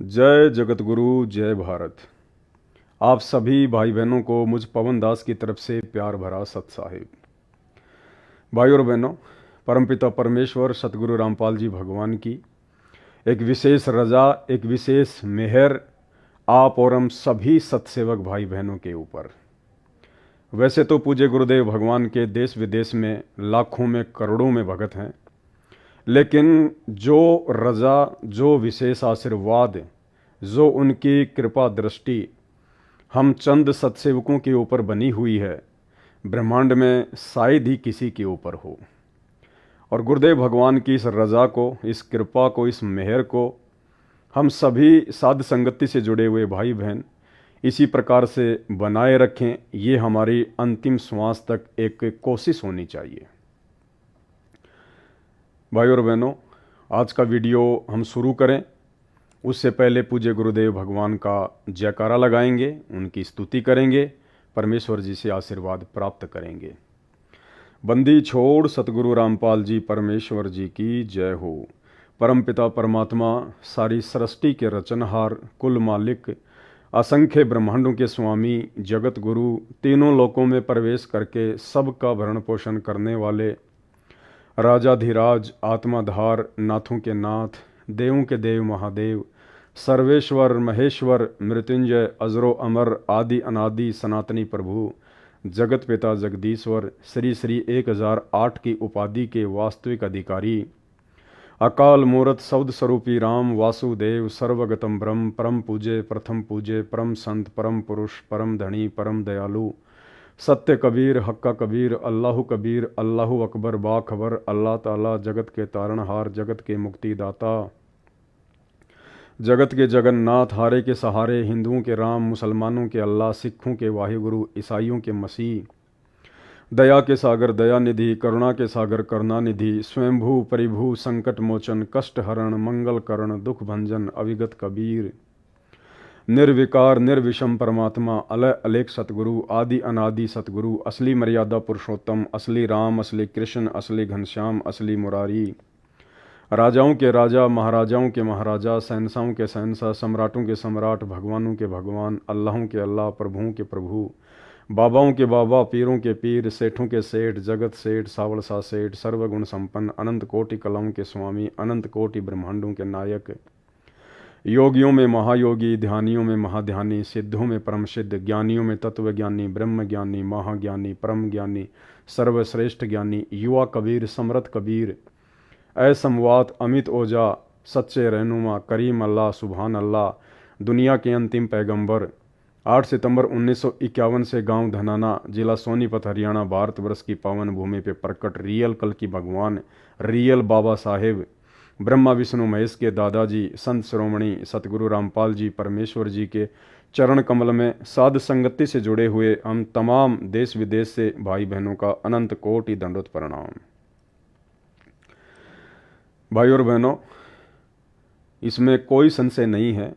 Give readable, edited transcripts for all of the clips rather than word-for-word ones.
जय जगतगुरु जय भारत। आप सभी भाई बहनों को मुझ पवन दास की तरफ से प्यार भरा सत साहिब। भाई और बहनों, परमपिता परमेश्वर सतगुरु रामपाल जी भगवान की एक विशेष रजा, एक विशेष मेहर आप और हम सभी सत्सेवक भाई बहनों के ऊपर। वैसे तो पूज्य गुरुदेव भगवान के देश विदेश में लाखों में करोड़ों में भगत हैं, लेकिन जो रजा, जो विशेष आशीर्वाद, जो उनकी कृपा दृष्टि हम चंद सत्सेवकों के ऊपर बनी हुई है, ब्रह्मांड में शायद ही किसी के ऊपर हो। और गुरुदेव भगवान की इस रजा को, इस कृपा को, इस मेहर को हम सभी साध संगति से जुड़े हुए भाई बहन इसी प्रकार से बनाए रखें। ये हमारी अंतिम श्वास तक एक कोशिश होनी चाहिए। भाई और बहनों, आज का वीडियो हम शुरू करें उससे पहले पूज्य गुरुदेव भगवान का जयकारा लगाएंगे, उनकी स्तुति करेंगे, परमेश्वर जी से आशीर्वाद प्राप्त करेंगे। बंदी छोड़ सतगुरु रामपाल जी परमेश्वर जी की जय हो। परमपिता परमात्मा, सारी सृष्टि के रचनहार, कुल मालिक, असंख्य ब्रह्मांडों के स्वामी, जगत गुरु, तीनों लोकों में प्रवेश करके सबका भरण पोषण करने वाले राजाधिराज, आत्माधार, नाथों के नाथ, देवों के देव महादेव, सर्वेश्वर महेश्वर, मृत्युंजय, अजरो अमर, आदि अनादि सनातनी प्रभु, जगत पिता जगदीश्वर, श्री श्री 1008 की उपाधि के वास्तविक अधिकारी, अकाल मूर्त शब्द स्वरूपी राम वासुदेव, सर्वगतम ब्रह्म, परम पूजे, प्रथम पूजे, परम संत, परम पुरुष, परम धनी, परम दयालु, सत्य कबीर, हक्का कबीर, अल्लाह कबीर, अल्लाह अकबर, बाखबर, अल्लाह ताला, जगत के तारणहार, जगत के मुक्तिदाता, जगत के जगन्नाथ, हारे के सहारे, हिंदुओं के राम, मुसलमानों के अल्लाह, सिखों के वाहिगुरु, ईसाइयों के मसीह, दया के सागर दयानिधि, करुणा के सागर करुणानिधि, स्वयंभू परिभू, संकट मोचन, कष्ट हरण, मंगल करण, दुख भंजन, अविगत कबीर, निर्विकार निर्विषम परमात्मा, अलय अलेख सतगुरु, आदि अनादि सतगुरु, असली मर्यादा पुरुषोत्तम, असली राम, असली कृष्ण, असली घनश्याम, असली मुरारी, राजाओं के राजा, महाराजाओं के महाराजा, शहंशाहों के शहंशाह, सम्राटों के सम्राट, भगवानों के भगवान, अल्लाहों के अल्लाह, प्रभुओं के प्रभु, बाबाओं के बाबा, पीरों के पीर, सेठों के सेठ, जगत सेठ, सावलसा सेठ, सर्वगुण संपन्न, अनंत कोटि कलाओं के स्वामी, अनंत कोटि ब्रह्मांडों के नायक, योगियों में महायोगी, ध्यानियों में महाध्यानी, सिद्धों में परम सिद्ध, ज्ञानियों में तत्वज्ञानी, ब्रह्म ज्ञानी, महाज्ञानी, परम ज्ञानी, सर्वश्रेष्ठ ज्ञानी, युवा कबीर, समरथ कबीर, असमवात, अमित ओजा, सच्चे रहनुमा, करीम अल्लाह, सुभान अल्लाह, दुनिया के अंतिम पैगंबर, 8 सितंबर 1951 से गांव धनाना, जिला सोनीपत, हरियाणा, भारतवर्ष की पावन भूमि पे प्रकट रियल कल की भगवान, रियल बाबा साहेब, ब्रह्मा विष्णु महेश के दादाजी, संत श्रोमणी सतगुरु रामपाल जी परमेश्वर जी के चरण कमल में साध संगति से जुड़े हुए हम तमाम देश विदेश से भाई बहनों का अनंत कोटि दंडोत प्रणाम। भाई और बहनों, इसमें कोई संशय नहीं है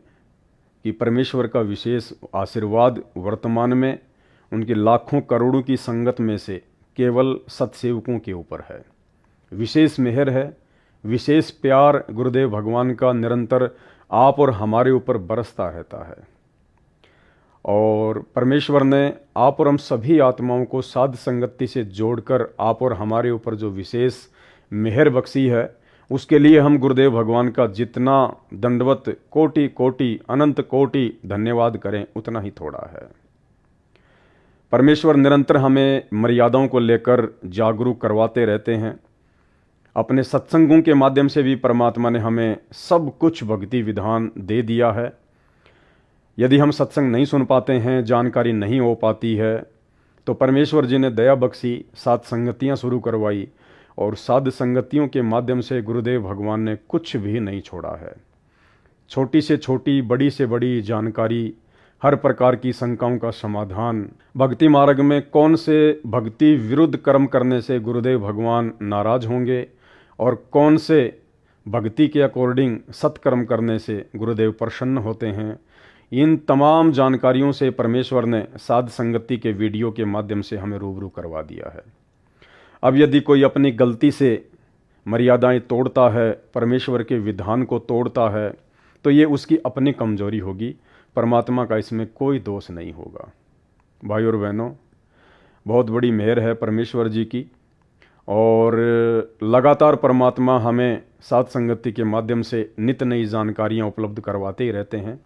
कि परमेश्वर का विशेष आशीर्वाद वर्तमान में उनकी लाखों करोड़ों की संगत में से केवल सत्सेवकों के ऊपर है। विशेष मेहर है, विशेष प्यार गुरुदेव भगवान का निरंतर आप और हमारे ऊपर बरसता रहता है। और परमेश्वर ने आप और हम सभी आत्माओं को साध संगति से जोड़कर आप और हमारे ऊपर जो विशेष मेहर बख्शी है, उसके लिए हम गुरुदेव भगवान का जितना दंडवत, कोटि कोटि, अनंत कोटि धन्यवाद करें उतना ही थोड़ा है। परमेश्वर निरंतर हमें मर्यादाओं को लेकर जागरूक करवाते रहते हैं। अपने सत्संगों के माध्यम से भी परमात्मा ने हमें सब कुछ भक्ति विधान दे दिया है। यदि हम सत्संग नहीं सुन पाते हैं, जानकारी नहीं हो पाती है, तो परमेश्वर जी ने दया बख्शी, साध संगतियाँ शुरू करवाई और साध संगतियों के माध्यम से गुरुदेव भगवान ने कुछ भी नहीं छोड़ा है। छोटी से छोटी, बड़ी से बड़ी जानकारी, हर प्रकार की शंकाओं का समाधान, भक्ति मार्ग में कौन से भक्ति विरुद्ध कर्म करने से गुरुदेव भगवान नाराज होंगे और कौन से भक्ति के अकॉर्डिंग सत्कर्म करने से गुरुदेव प्रसन्न होते हैं, इन तमाम जानकारियों से परमेश्वर ने साध संगति के वीडियो के माध्यम से हमें रूबरू करवा दिया है। अब यदि कोई अपनी गलती से मर्यादाएं तोड़ता है, परमेश्वर के विधान को तोड़ता है, तो ये उसकी अपनी कमजोरी होगी, परमात्मा का इसमें कोई दोष नहीं होगा। भाई और बहनों, बहुत बड़ी मेहर है परमेश्वर जी की, और लगातार परमात्मा हमें साथ संगति के माध्यम से नित नई जानकारियाँ उपलब्ध करवाते ही रहते हैं।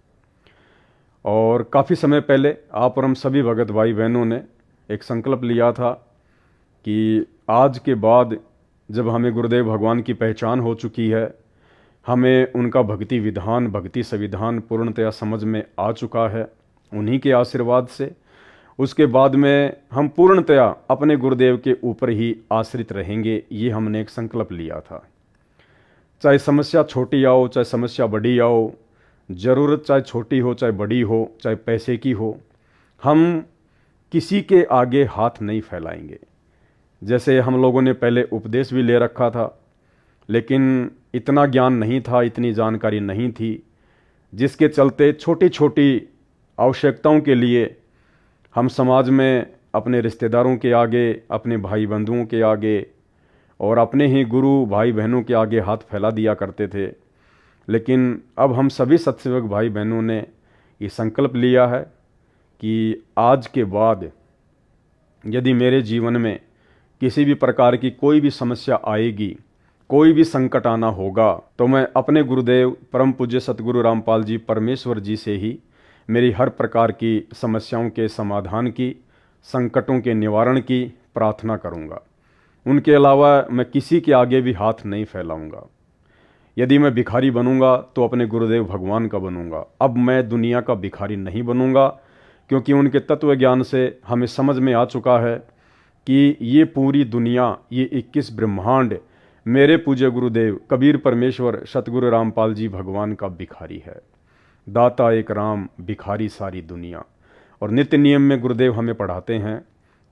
और काफ़ी समय पहले आप और हम सभी भगत भाई बहनों ने एक संकल्प लिया था कि आज के बाद जब हमें गुरुदेव भगवान की पहचान हो चुकी है, हमें उनका भक्ति विधान, भक्ति संविधान पूर्णतया समझ में आ चुका है उन्हीं के आशीर्वाद से, उसके बाद में हम पूर्णतया अपने गुरुदेव के ऊपर ही आश्रित रहेंगे। ये हमने एक संकल्प लिया था। चाहे समस्या छोटी आओ, चाहे समस्या बड़ी आओ, ज़रूरत चाहे छोटी हो चाहे बड़ी हो, चाहे पैसे की हो, हम किसी के आगे हाथ नहीं फैलाएंगे। जैसे हम लोगों ने पहले उपदेश भी ले रखा था, लेकिन इतना ज्ञान नहीं था, इतनी जानकारी नहीं थी, जिसके चलते छोटी छोटी आवश्यकताओं के लिए हम समाज में अपने रिश्तेदारों के आगे, अपने भाई बंधुओं के आगे और अपने ही गुरु भाई बहनों के आगे हाथ फैला दिया करते थे। लेकिन अब हम सभी सत्सेवक भाई बहनों ने ये संकल्प लिया है कि आज के बाद यदि मेरे जीवन में किसी भी प्रकार की कोई भी समस्या आएगी, कोई भी संकट आना होगा, तो मैं अपने गुरुदेव परम पूज्य सतगुरु रामपाल जी परमेश्वर जी से ही मेरी हर प्रकार की समस्याओं के समाधान की, संकटों के निवारण की प्रार्थना करूंगा। उनके अलावा मैं किसी के आगे भी हाथ नहीं फैलाऊंगा। यदि मैं भिखारी बनूंगा तो अपने गुरुदेव भगवान का बनूंगा। अब मैं दुनिया का भिखारी नहीं बनूंगा, क्योंकि उनके तत्व ज्ञान से हमें समझ में आ चुका है कि ये पूरी दुनिया, ये 21 ब्रह्मांड मेरे पूज्य गुरुदेव कबीर परमेश्वर सतगुरु रामपाल जी भगवान का भिखारी है। दाता एक राम, भिखारी सारी दुनिया। और नित्य नियम में गुरुदेव हमें पढ़ाते हैं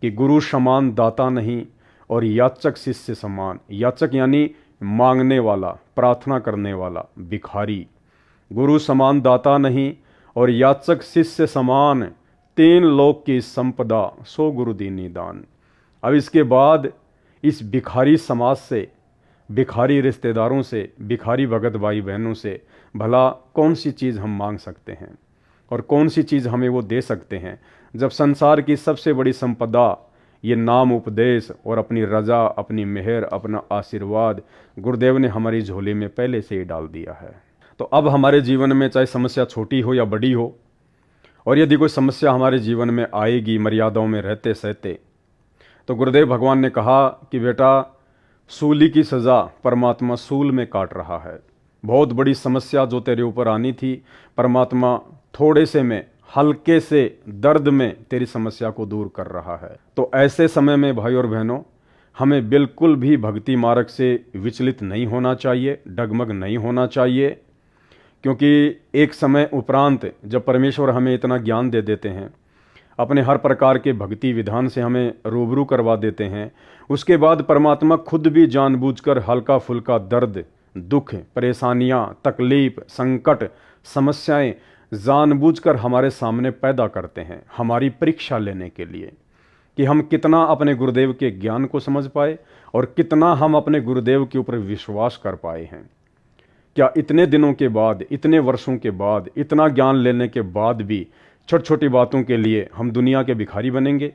कि गुरु समान दाता नहीं और याचक शिष्य समान। याचक यानी मांगने वाला, प्रार्थना करने वाला, भिखारी। गुरु समान दाता नहीं और याचक शिष्य समान, तीन लोक की संपदा सो गुरु दीनी दान। अब इसके बाद इस भिखारी समाज से, भिखारी रिश्तेदारों से, भिखारी भगत भाई बहनों से भला कौन सी चीज़ हम मांग सकते हैं और कौन सी चीज़ हमें वो दे सकते हैं, जब संसार की सबसे बड़ी संपदा ये नाम उपदेश और अपनी रजा, अपनी मेहर, अपना आशीर्वाद गुरुदेव ने हमारी झोली में पहले से ही डाल दिया है। तो अब हमारे जीवन में चाहे समस्या छोटी हो या बड़ी हो, और यदि कोई समस्या हमारे जीवन में आएगी मर्यादाओं में रहते सहते, तो गुरुदेव भगवान ने कहा कि बेटा, सूली की सज़ा परमात्मा सूल में काट रहा है। बहुत बड़ी समस्या जो तेरे ऊपर आनी थी, परमात्मा थोड़े से में, हल्के से दर्द में तेरी समस्या को दूर कर रहा है। तो ऐसे समय में भाई और बहनों, हमें बिल्कुल भी भक्ति मार्ग से विचलित नहीं होना चाहिए, डगमग नहीं होना चाहिए, क्योंकि एक समय उपरांत जब परमेश्वर हमें इतना ज्ञान दे देते हैं, अपने हर प्रकार के भक्ति विधान से हमें रूबरू करवा देते हैं, उसके बाद परमात्मा खुद भी जानबूझकर हल्का फुल्का दर्द, दुख, परेशानियां, तकलीफ, संकट, समस्याएं जानबूझकर हमारे सामने पैदा करते हैं, हमारी परीक्षा लेने के लिए कि हम कितना अपने गुरुदेव के ज्ञान को समझ पाए और कितना हम अपने गुरुदेव के ऊपर विश्वास कर पाए हैं। क्या इतने दिनों के बाद, इतने वर्षों के बाद, इतना ज्ञान लेने के बाद भी छोटी छोटी बातों के लिए हम दुनिया के भिखारी बनेंगे,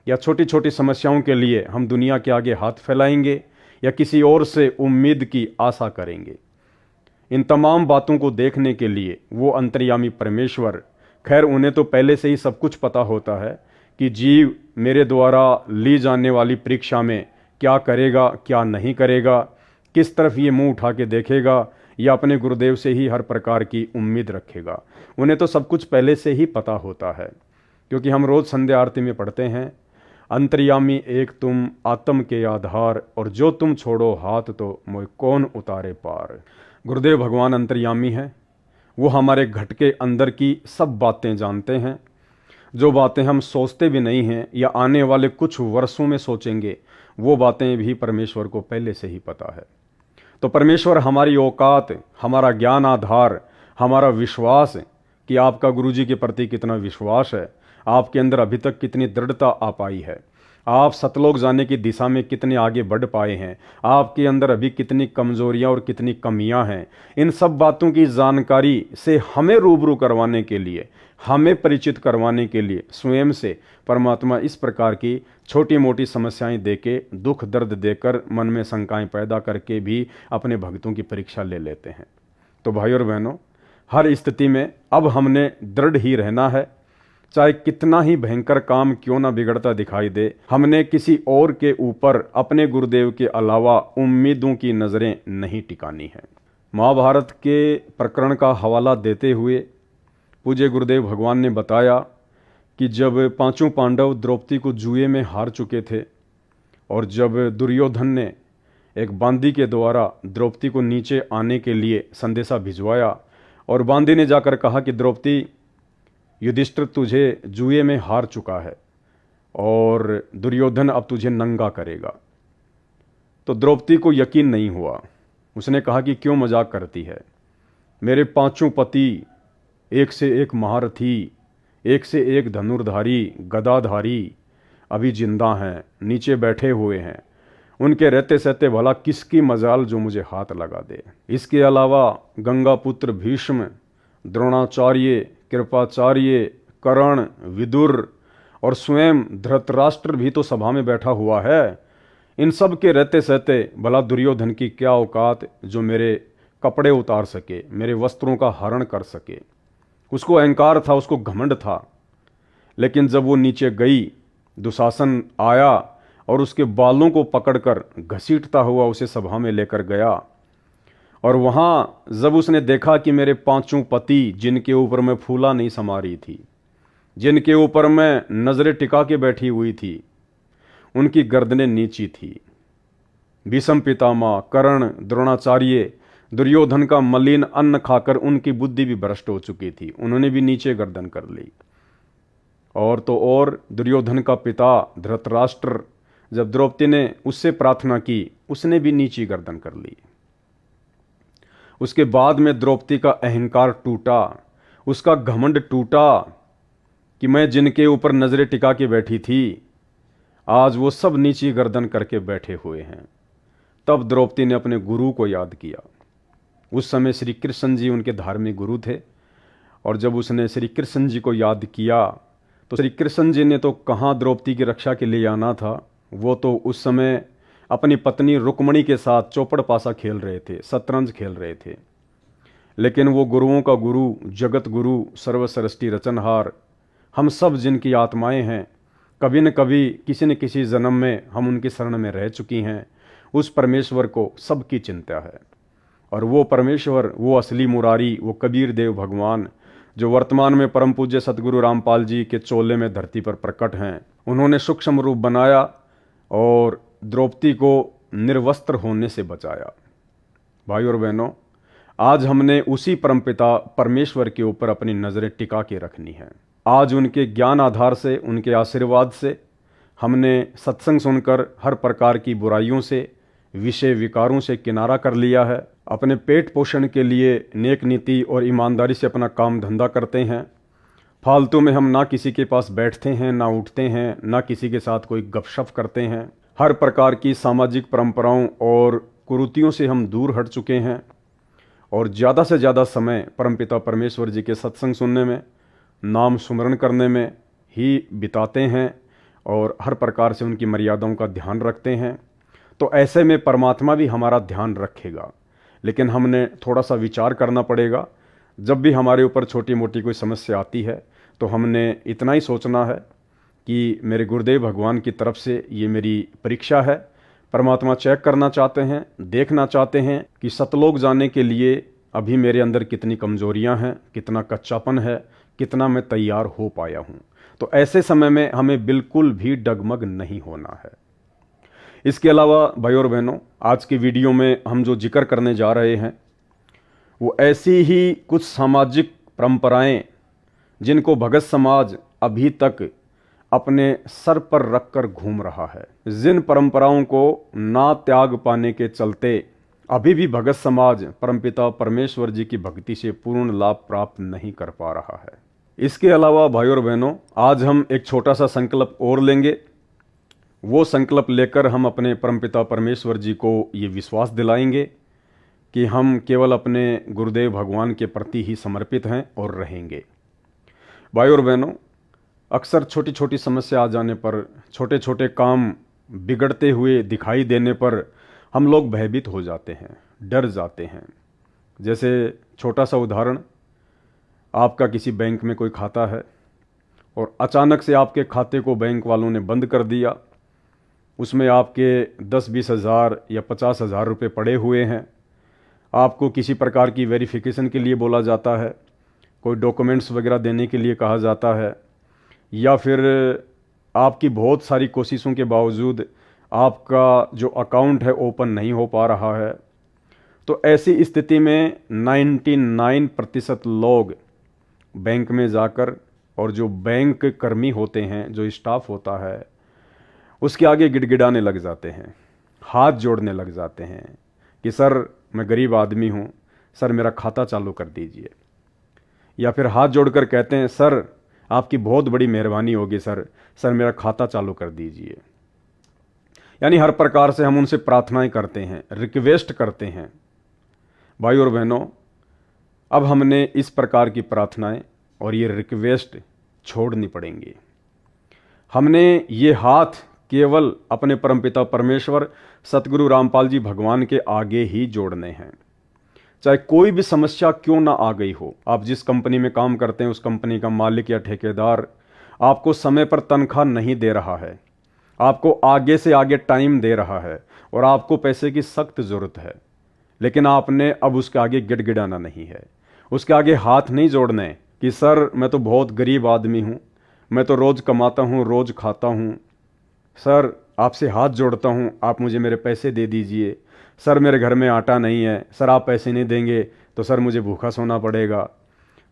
या छोटी छोटी समस्याओं के लिए हम दुनिया के आगे हाथ फैलाएंगे, या किसी और से उम्मीद की आशा करेंगे? इन तमाम बातों को देखने के लिए वो अंतर्यामी परमेश्वर, खैर उन्हें तो पहले से ही सब कुछ पता होता है कि जीव मेरे द्वारा ली जाने वाली परीक्षा में क्या करेगा, क्या नहीं करेगा, किस तरफ ये मुंह उठा के देखेगा, या अपने गुरुदेव से ही हर प्रकार की उम्मीद रखेगा। उन्हें तो सब कुछ पहले से ही पता होता है, क्योंकि हम रोज़ संध्या आरती में पढ़ते हैं, अंतर्यामी एक तुम आत्म के आधार, और जो तुम छोड़ो हाथ तो मोह कौन उतारे पार। गुरुदेव भगवान अंतर्यामी है, वो हमारे घट के अंदर की सब बातें जानते हैं। जो बातें हम सोचते भी नहीं हैं या आने वाले कुछ वर्षों में सोचेंगे, वो बातें भी परमेश्वर को पहले से ही पता है। तो परमेश्वर हमारी औकात, हमारा ज्ञान आधार, हमारा विश्वास कि आपका गुरुजी के प्रति कितना विश्वास है, आपके अंदर अभी तक कितनी दृढ़ता आ पाई है, आप सतलोक जाने की दिशा में कितने आगे बढ़ पाए हैं, आपके अंदर अभी कितनी कमजोरियां और कितनी कमियां हैं, इन सब बातों की जानकारी से हमें रूबरू करवाने के लिए, हमें परिचित करवाने के लिए स्वयं से परमात्मा इस प्रकार की छोटी मोटी समस्याएं देके, दुख दर्द देकर, मन में शंकाएं पैदा करके भी अपने भक्तों की परीक्षा ले लेते हैं। तो भाई और बहनों, हर स्थिति में अब हमने दृढ़ ही रहना है। चाहे कितना ही भयंकर काम क्यों ना बिगड़ता दिखाई दे, हमने किसी और के ऊपर अपने गुरुदेव के अलावा उम्मीदों की नज़रें नहीं टिकानी है। महाभारत के प्रकरण का हवाला देते हुए पूज्य गुरुदेव भगवान ने बताया कि जब पांचों पांडव द्रौपदी को जुए में हार चुके थे और जब दुर्योधन ने एक बांदी के द्वारा द्रौपदी को नीचे आने के लिए संदेशा भिजवाया और बांदी ने जाकर कहा कि द्रौपदी, युधिष्ठिर तुझे जुए में हार चुका है और दुर्योधन अब तुझे नंगा करेगा, तो द्रौपदी को यकीन नहीं हुआ। उसने कहा कि क्यों मजाक करती है, मेरे पांचों पति एक से एक महारथी, एक से एक धनुर्धारी, गदाधारी अभी जिंदा हैं, नीचे बैठे हुए हैं, उनके रहते सहते भला किसकी मजाल जो मुझे हाथ लगा दे। इसके अलावा गंगा पुत्र भीष्म, द्रोणाचार्य, कृपाचार्य, कर्ण, विदुर और स्वयं धृतराष्ट्र भी तो सभा में बैठा हुआ है। इन सब के रहते सहते भला दुर्योधन की क्या औकात जो मेरे कपड़े उतार सके, मेरे वस्त्रों का हरण कर सके। उसको अहंकार था, उसको घमंड था। लेकिन जब वो नीचे गई, दुशासन आया और उसके बालों को पकड़कर घसीटता हुआ उसे सभा में लेकर गया, और वहाँ जब उसने देखा कि मेरे पांचों पति जिनके ऊपर मैं फूला नहीं समा रही थी, जिनके ऊपर मैं नजरें टिका के बैठी हुई थी, उनकी गर्दनें नीची थी। भीष्म पितामह, कर्ण, द्रोणाचार्य, दुर्योधन का मलिन अन्न खाकर उनकी बुद्धि भी भ्रष्ट हो चुकी थी, उन्होंने भी नीचे गर्दन कर ली। और तो और दुर्योधन का पिता धृतराष्ट्र, जब द्रौपदी ने उससे प्रार्थना की, उसने भी नीची गर्दन कर ली। उसके बाद में द्रौपदी का अहंकार टूटा, उसका घमंड टूटा कि मैं जिनके ऊपर नजरें टिका के बैठी थी, आज वो सब नीची गर्दन करके बैठे हुए हैं। तब द्रौपदी ने अपने गुरु को याद किया। उस समय श्री कृष्ण जी उनके धार्मिक गुरु थे, और जब उसने श्री कृष्ण जी को याद किया तो श्री कृष्ण जी ने तो कहाँ द्रौपदी की रक्षा के लिए आना था, वो तो उस समय अपनी पत्नी रुक्मणी के साथ चौपड़ पासा खेल रहे थे, शतरंज खेल रहे थे। लेकिन वो गुरुओं का गुरु, जगत गुरु, सर्वसृष्टि रचनहार, हम सब जिनकी आत्माएं हैं, कभी न कभी किसी न किसी जन्म में हम उनकी शरण में रह चुकी हैं, उस परमेश्वर को सबकी चिंता है। और वो परमेश्वर, वो असली मुरारी, वो कबीर देव भगवान जो वर्तमान में परम पूज्य सतगुरु रामपाल जी के चोले में धरती पर प्रकट हैं, उन्होंने सूक्ष्म रूप बनाया और द्रौपदी को निर्वस्त्र होने से बचाया। भाई और बहनों, आज हमने उसी परमपिता परमेश्वर के ऊपर अपनी नज़रें टिका के रखनी है। आज उनके ज्ञान आधार से, उनके आशीर्वाद से हमने सत्संग सुनकर हर प्रकार की बुराइयों से, विषय विकारों से किनारा कर लिया है। अपने पेट पोषण के लिए नेक नीति और ईमानदारी से अपना काम धंधा करते हैं। फालतू में हम ना किसी के पास बैठते हैं, ना उठते हैं, ना किसी के साथ कोई गपशप करते हैं। हर प्रकार की सामाजिक परंपराओं और कुरीतियों से हम दूर हट चुके हैं और ज़्यादा से ज़्यादा समय परमपिता परमेश्वर जी के सत्संग सुनने में, नाम सुमरण करने में ही बिताते हैं और हर प्रकार से उनकी मर्यादाओं का ध्यान रखते हैं। तो ऐसे में परमात्मा भी हमारा ध्यान रखेगा। लेकिन हमने थोड़ा सा विचार करना पड़ेगा। जब भी हमारे ऊपर छोटी मोटी कोई समस्या आती है तो हमने इतना ही सोचना है कि मेरे गुरुदेव भगवान की तरफ से ये मेरी परीक्षा है। परमात्मा चेक करना चाहते हैं, देखना चाहते हैं कि सतलोक जाने के लिए अभी मेरे अंदर कितनी कमजोरियां हैं, कितना कच्चापन है, कितना मैं तैयार हो पाया हूं। तो ऐसे समय में हमें बिल्कुल भी डगमग नहीं होना है। इसके अलावा भाई और बहनों, आज की वीडियो में हम जो जिक्र करने जा रहे हैं वो ऐसी ही कुछ सामाजिक परंपराएं जिनको भगत समाज अभी तक अपने सर पर रखकर घूम रहा है, जिन परंपराओं को ना त्याग पाने के चलते अभी भी भगत समाज परमपिता परमेश्वर जी की भक्ति से पूर्ण लाभ प्राप्त नहीं कर पा रहा है। इसके अलावा भाई और बहनों, आज हम एक छोटा सा संकल्प और लेंगे वो संकल्प लेकर हम अपने परमपिता परमेश्वर जी को ये विश्वास दिलाएंगे कि हम केवल अपने गुरुदेव भगवान के प्रति ही समर्पित हैं और रहेंगे। भाई और बहनों, अक्सर छोटी छोटी समस्या आ जाने पर, छोटे छोटे काम बिगड़ते हुए दिखाई देने पर हम लोग भयभीत हो जाते हैं, डर जाते हैं। जैसे छोटा सा उदाहरण, आपका किसी बैंक में कोई खाता है और अचानक से आपके खाते को बैंक वालों ने बंद कर दिया। उसमें आपके 10-20 हज़ार या 50 हज़ार रुपये पड़े हुए हैं। आपको किसी प्रकार की वेरिफिकेशन के लिए बोला जाता है, कोई डॉक्यूमेंट्स वगैरह देने के लिए कहा जाता है, या फिर आपकी बहुत सारी कोशिशों के बावजूद आपका जो अकाउंट है ओपन नहीं हो पा रहा है। तो ऐसी स्थिति में 99% लोग बैंक में जाकर, और जो बैंक कर्मी होते हैं, जो स्टाफ होता है, उसके आगे गिड़गिड़ाने लग जाते हैं, हाथ जोड़ने लग जाते हैं कि सर मैं गरीब आदमी हूँ, सर मेरा खाता चालू कर दीजिए। या फिर हाथ जोड़कर कहते हैं सर आपकी बहुत बड़ी मेहरबानी होगी, सर मेरा खाता चालू कर दीजिए। यानी हर प्रकार से हम उनसे प्रार्थनाएं करते हैं, रिक्वेस्ट करते हैं। भाई और बहनों, अब हमने इस प्रकार की प्रार्थनाएं और ये रिक्वेस्ट छोड़नी पड़ेंगी। हमने ये हाथ केवल अपने परमपिता परमेश्वर सतगुरु रामपाल जी भगवान के आगे ही जोड़ने हैं। चाहे कोई भी समस्या क्यों ना आ गई हो, आप जिस कंपनी में काम करते हैं उस कंपनी का मालिक या ठेकेदार आपको समय पर तनख्वाह नहीं दे रहा है, आपको आगे से आगे टाइम दे रहा है और आपको पैसे की सख्त ज़रूरत है, लेकिन आपने अब उसके आगे गिड़गिड़ाना नहीं है, उसके आगे हाथ नहीं जोड़ने कि सर मैं तो बहुत गरीब आदमी हूँ, मैं तो रोज़ कमाता हूँ, रोज़ खाता हूँ, सर आपसे हाथ जोड़ता हूँ, आप मुझे मेरे पैसे दे दीजिए, सर मेरे घर में आटा नहीं है, सर आप पैसे नहीं देंगे तो सर मुझे भूखा सोना पड़ेगा।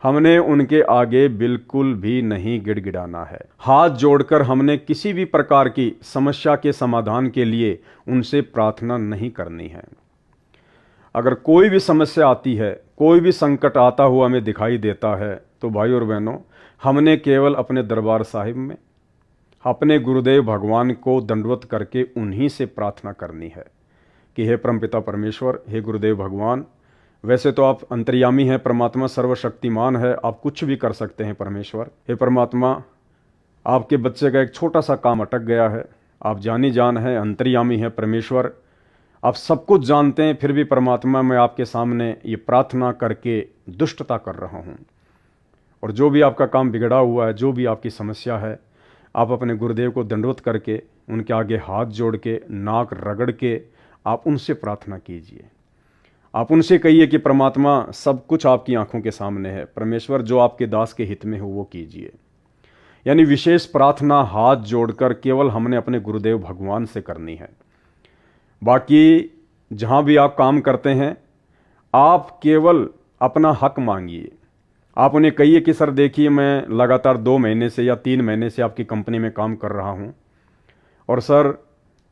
हमने उनके आगे बिल्कुल भी नहीं गिड़गिड़ाना है। हाथ जोड़कर हमने किसी भी प्रकार की समस्या के समाधान के लिए उनसे प्रार्थना नहीं करनी है। अगर कोई भी समस्या आती है, कोई भी संकट आता हुआ हमें दिखाई देता है, तो भाई और बहनों, हमने केवल अपने दरबार साहिब में अपने गुरुदेव भगवान को दंडवत करके उन्हीं से प्रार्थना करनी है कि हे परमपिता परमेश्वर, हे गुरुदेव भगवान, वैसे तो आप अंतर्यामी हैं, परमात्मा सर्वशक्तिमान है, आप कुछ भी कर सकते हैं परमेश्वर। हे परमात्मा, आपके बच्चे का एक छोटा सा काम अटक गया है, आप जानी जान है, अंतर्यामी है परमेश्वर, आप सब कुछ जानते हैं, फिर भी परमात्मा मैं आपके सामने ये प्रार्थना करके दुष्टता कर रहा हूँ। और जो भी आपका काम बिगड़ा हुआ है, जो भी आपकी समस्या है, आप अपने गुरुदेव को दंडवत करके उनके आगे हाथ जोड़ के, नाक रगड़ के आप उनसे प्रार्थना कीजिए। आप उनसे कहिए कि परमात्मा सब कुछ आपकी आंखों के सामने है, परमेश्वर जो आपके दास के हित में हो वो कीजिए। यानी विशेष प्रार्थना हाथ जोड़कर केवल हमने अपने गुरुदेव भगवान से करनी है। बाकी जहाँ भी आप काम करते हैं, आप केवल अपना हक मांगिए। आप उन्हें कहिए कि सर देखिए मैं लगातार 2 महीने से या 3 महीने से आपकी कंपनी में काम कर रहा हूँ, और सर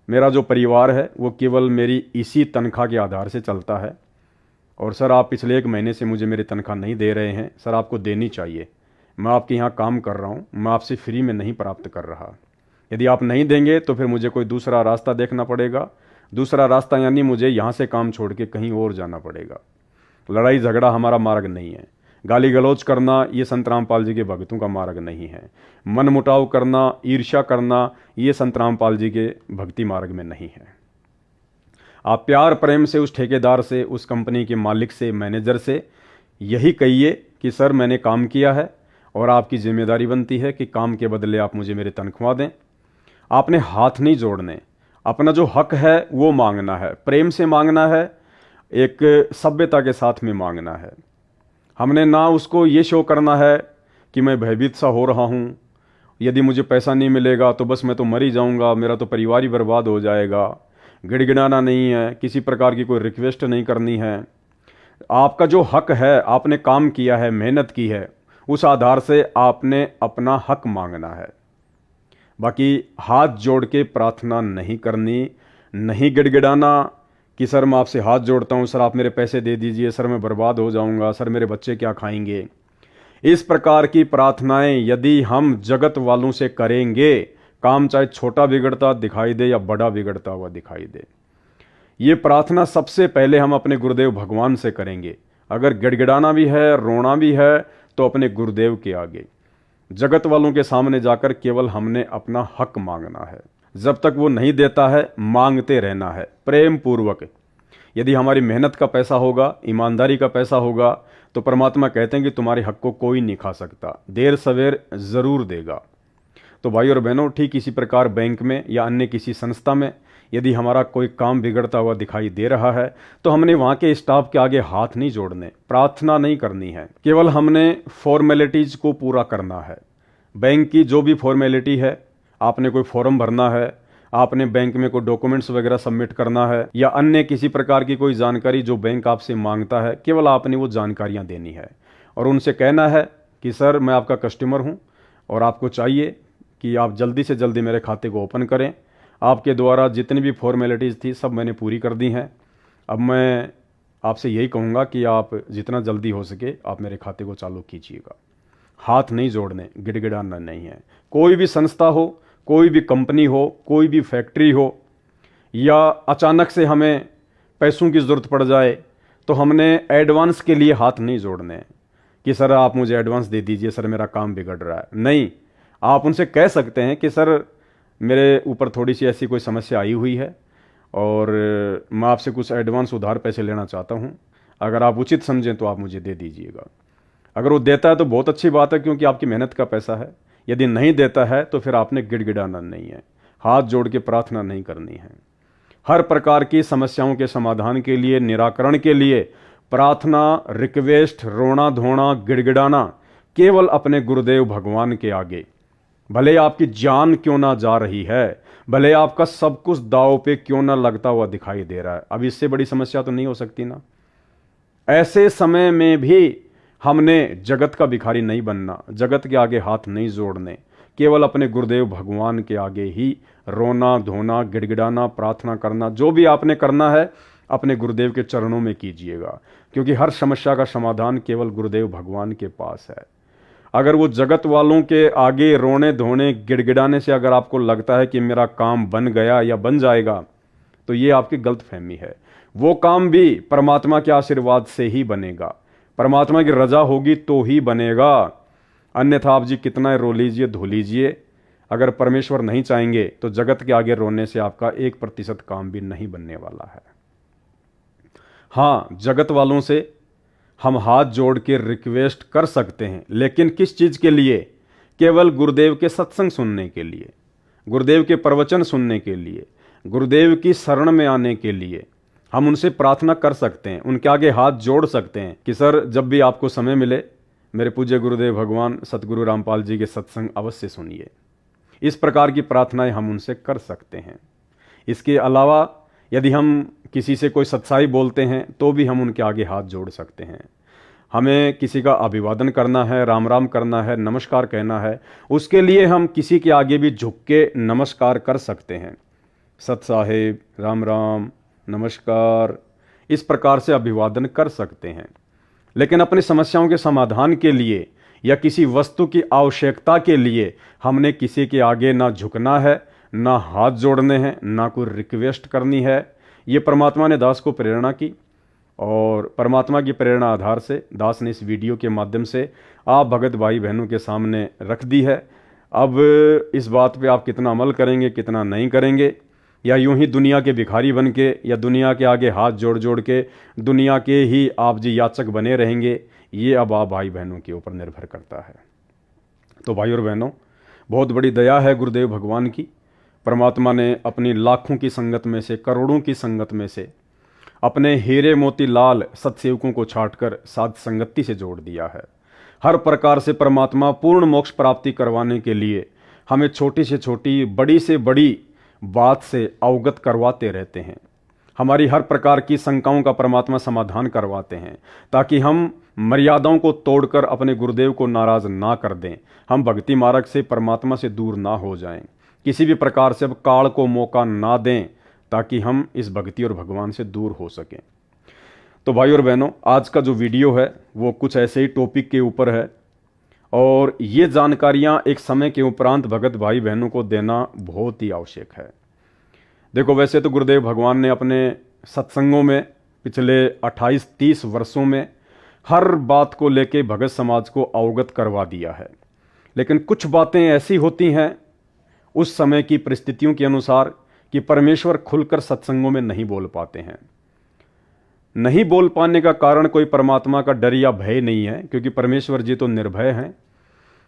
मेरा जो परिवार है वो केवल मेरी इसी तनख्वाह के आधार से चलता है, और सर आप पिछले 1 महीने से मुझे मेरी तनख्वाह नहीं दे रहे हैं, सर आपको देनी चाहिए। मैं आपके यहाँ काम कर रहा हूँ, मैं आपसे फ्री में नहीं प्राप्त कर रहा। यदि आप नहीं देंगे तो फिर मुझे कोई दूसरा रास्ता देखना पड़ेगा। दूसरा रास्ता यानी मुझे यहाँ से काम छोड़ के कहीं और जाना पड़ेगा। लड़ाई झगड़ा हमारा मार्ग नहीं है। गाली गलौज करना ये संत रामपाल जी के भक्तों का मार्ग नहीं है। मन मुटाव करना, ईर्ष्या करना ये संत रामपाल जी के भक्ति मार्ग में नहीं है। आप प्यार प्रेम से उस ठेकेदार से, उस कंपनी के मालिक से, मैनेजर से यही कहिए कि सर मैंने काम किया है और आपकी जिम्मेदारी बनती है कि काम के बदले आप मुझे मेरी तनख्वाह दें। आपने हाथ नहीं जोड़ने, अपना जो हक है वो मांगना है, प्रेम से मांगना है, एक सभ्यता के साथ में मांगना है। हमने ना उसको ये शो करना है कि मैं भयभीत सा हो रहा हूँ, यदि मुझे पैसा नहीं मिलेगा तो बस मैं तो मर ही जाऊँगा, मेरा तो परिवार ही बर्बाद हो जाएगा। गिड़गिड़ाना नहीं है, किसी प्रकार की कोई रिक्वेस्ट नहीं करनी है। आपका जो हक है, आपने काम किया है, मेहनत की है, उस आधार से आपने अपना हक मांगना है। बाकी हाथ जोड़ के प्रार्थना नहीं करनी, नहीं गिड़गिड़ाना कि सर मैं आपसे हाथ जोड़ता हूँ, सर आप मेरे पैसे दे दीजिए, सर मैं बर्बाद हो जाऊँगा, सर मेरे बच्चे क्या खाएंगे। इस प्रकार की प्रार्थनाएं यदि हम जगत वालों से करेंगे, काम चाहे छोटा बिगड़ता दिखाई दे या बड़ा बिगड़ता हुआ दिखाई दे। ये प्रार्थना सबसे पहले हम अपने गुरुदेव भगवान से करेंगे। अगर गिड़गिड़ाना भी है, रोना भी है, तो अपने गुरुदेव के आगे, जगत वालों के सामने जाकर केवल हमने अपना हक मांगना है। जब तक वो नहीं देता है, मांगते रहना है प्रेम पूर्वक। यदि हमारी मेहनत का पैसा होगा, ईमानदारी का पैसा होगा, तो परमात्मा कहते हैं कि तुम्हारे हक को कोई नहीं खा सकता, देर सवेर जरूर देगा। तो भाई और बहनों, ठीक इसी प्रकार बैंक में या अन्य किसी संस्था में यदि हमारा कोई काम बिगड़ता हुआ दिखाई दे रहा है, तो हमने वहाँ के स्टाफ के आगे हाथ नहीं जोड़ने, प्रार्थना नहीं करनी है। केवल हमने फॉर्मेलिटीज़ को पूरा करना है। बैंक की जो भी फॉर्मेलिटी है, आपने कोई फॉर्म भरना है, आपने बैंक में कोई डॉक्यूमेंट्स वगैरह सबमिट करना है, या अन्य किसी प्रकार की कोई जानकारी जो बैंक आपसे मांगता है, केवल आपने वो जानकारियाँ देनी है और उनसे कहना है कि सर मैं आपका कस्टमर हूँ और आपको चाहिए कि आप जल्दी से जल्दी मेरे खाते को ओपन करें। आपके द्वारा जितनी भी फॉर्मेलिटीज़ थी सब मैंने पूरी कर दी हैं। अब मैं आपसे यही कहूँगा कि आप जितना जल्दी हो सके आप मेरे खाते को चालू कीजिएगा। हाथ नहीं जोड़ने, गिड़गिड़ाना नहीं है। कोई भी संस्था हो, कोई भी कंपनी हो, कोई भी फैक्ट्री हो, या अचानक से हमें पैसों की ज़रूरत पड़ जाए, तो हमने एडवांस के लिए हाथ नहीं जोड़ने कि सर आप मुझे एडवांस दे दीजिए, सर मेरा काम बिगड़ रहा है। नहीं, आप उनसे कह सकते हैं कि सर मेरे ऊपर थोड़ी सी ऐसी कोई समस्या आई हुई है और मैं आपसे कुछ एडवांस उधार पैसे लेना चाहता हूँ, अगर आप उचित समझें तो आप मुझे दे दीजिएगा। अगर वो देता है तो बहुत अच्छी बात है, क्योंकि आपकी मेहनत का पैसा है। यदि नहीं देता है तो फिर आपने गिड़गिड़ाना नहीं है, हाथ जोड़ के प्रार्थना नहीं करनी है। हर प्रकार की समस्याओं के समाधान के लिए, निराकरण के लिए प्रार्थना, रिक्वेस्ट, रोना धोना, गिड़गिड़ाना केवल अपने गुरुदेव भगवान के आगे। भले आपकी जान क्यों ना जा रही है, भले आपका सब कुछ दांव पे क्यों ना लगता हुआ दिखाई दे रहा है, अब इससे बड़ी समस्या तो नहीं हो सकती ना। ऐसे समय में भी हमने जगत का भिखारी नहीं बनना, जगत के आगे हाथ नहीं जोड़ने, केवल अपने गुरुदेव भगवान के आगे ही रोना धोना, गिड़गिड़ाना, प्रार्थना करना, जो भी आपने करना है अपने गुरुदेव के चरणों में कीजिएगा, क्योंकि हर समस्या का समाधान केवल गुरुदेव भगवान के पास है। अगर वो जगत वालों के आगे रोने धोने, गिड़गिड़ाने से अगर आपको लगता है कि मेरा काम बन गया या बन जाएगा, तो ये आपकी गलतफहमी है। वो काम भी परमात्मा के आशीर्वाद से ही बनेगा, परमात्मा की रजा होगी तो ही बनेगा। अन्यथा आप जी कितना रो लीजिए, धो लीजिए, अगर परमेश्वर नहीं चाहेंगे तो जगत के आगे रोने से आपका 1% काम भी नहीं बनने वाला है। हाँ, जगत वालों से हम हाथ जोड़ के रिक्वेस्ट कर सकते हैं, लेकिन किस चीज़ के लिए? केवल गुरुदेव के सत्संग सुनने के लिए, गुरुदेव के प्रवचन सुनने के लिए, गुरुदेव की शरण में आने के लिए हम उनसे प्रार्थना कर सकते हैं, उनके आगे हाथ जोड़ सकते हैं कि सर जब भी आपको समय मिले मेरे पूज्य गुरुदेव भगवान सतगुरु रामपाल जी के सत्संग अवश्य सुनिए। इस प्रकार की प्रार्थनाएं हम उनसे कर सकते हैं। इसके अलावा यदि हम किसी से कोई सच्चाई बोलते हैं तो भी हम उनके आगे हाथ जोड़ सकते हैं। हमें किसी का अभिवादन करना है, राम राम करना है, नमस्कार कहना है, उसके लिए हम किसी के आगे भी झुक के नमस्कार कर सकते हैं। सत साहेब, राम राम, नमस्कार, इस प्रकार से अभिवादन कर सकते हैं। लेकिन अपनी समस्याओं के समाधान के लिए या किसी वस्तु की आवश्यकता के लिए हमने किसी के आगे ना झुकना है, ना हाथ जोड़ने हैं, ना कोई रिक्वेस्ट करनी है। ये परमात्मा ने दास को प्रेरणा की और परमात्मा की प्रेरणा आधार से दास ने इस वीडियो के माध्यम से आप भगत भाई बहनों के सामने रख दी है। अब इस बात पे आप कितना अमल करेंगे, कितना नहीं करेंगे, या यूं ही दुनिया के भिखारी बन के या दुनिया के आगे हाथ जोड़ जोड़ के दुनिया के ही आप जी याचक बने रहेंगे, ये अब आप भाई बहनों के ऊपर निर्भर करता है। तो भाई और बहनों, बहुत बड़ी दया है गुरुदेव भगवान की। परमात्मा ने अपनी लाखों की संगत में से, करोड़ों की संगत में से अपने हीरे मोती लाल सत्सेवकों को छांटकर साध संगति से जोड़ दिया है। हर प्रकार से परमात्मा पूर्ण मोक्ष प्राप्ति करवाने के लिए हमें छोटी से छोटी, बड़ी से बड़ी बात से अवगत करवाते रहते हैं। हमारी हर प्रकार की शंकाओं का परमात्मा समाधान करवाते हैं, ताकि हम मर्यादाओं को तोड़कर अपने गुरुदेव को नाराज ना कर दें, हम भक्ति मार्ग से परमात्मा से दूर ना हो जाएं, किसी भी प्रकार से अब काल को मौका ना दें, ताकि हम इस भक्ति और भगवान से दूर हो सकें। तो भाई और बहनों, आज का जो वीडियो है वो कुछ ऐसे ही टॉपिक के ऊपर है और ये जानकारियाँ एक समय के उपरांत भगत भाई बहनों को देना बहुत ही आवश्यक है। देखो, वैसे तो गुरुदेव भगवान ने अपने सत्संगों में पिछले 28-30 वर्षों में हर बात को लेके भगत समाज को अवगत करवा दिया है, लेकिन कुछ बातें ऐसी होती हैं उस समय की परिस्थितियों के अनुसार कि परमेश्वर खुलकर सत्संगों में नहीं बोल पाते हैं। नहीं बोल पाने का कारण कोई परमात्मा का डर या भय नहीं है, क्योंकि परमेश्वर जी तो निर्भय हैं।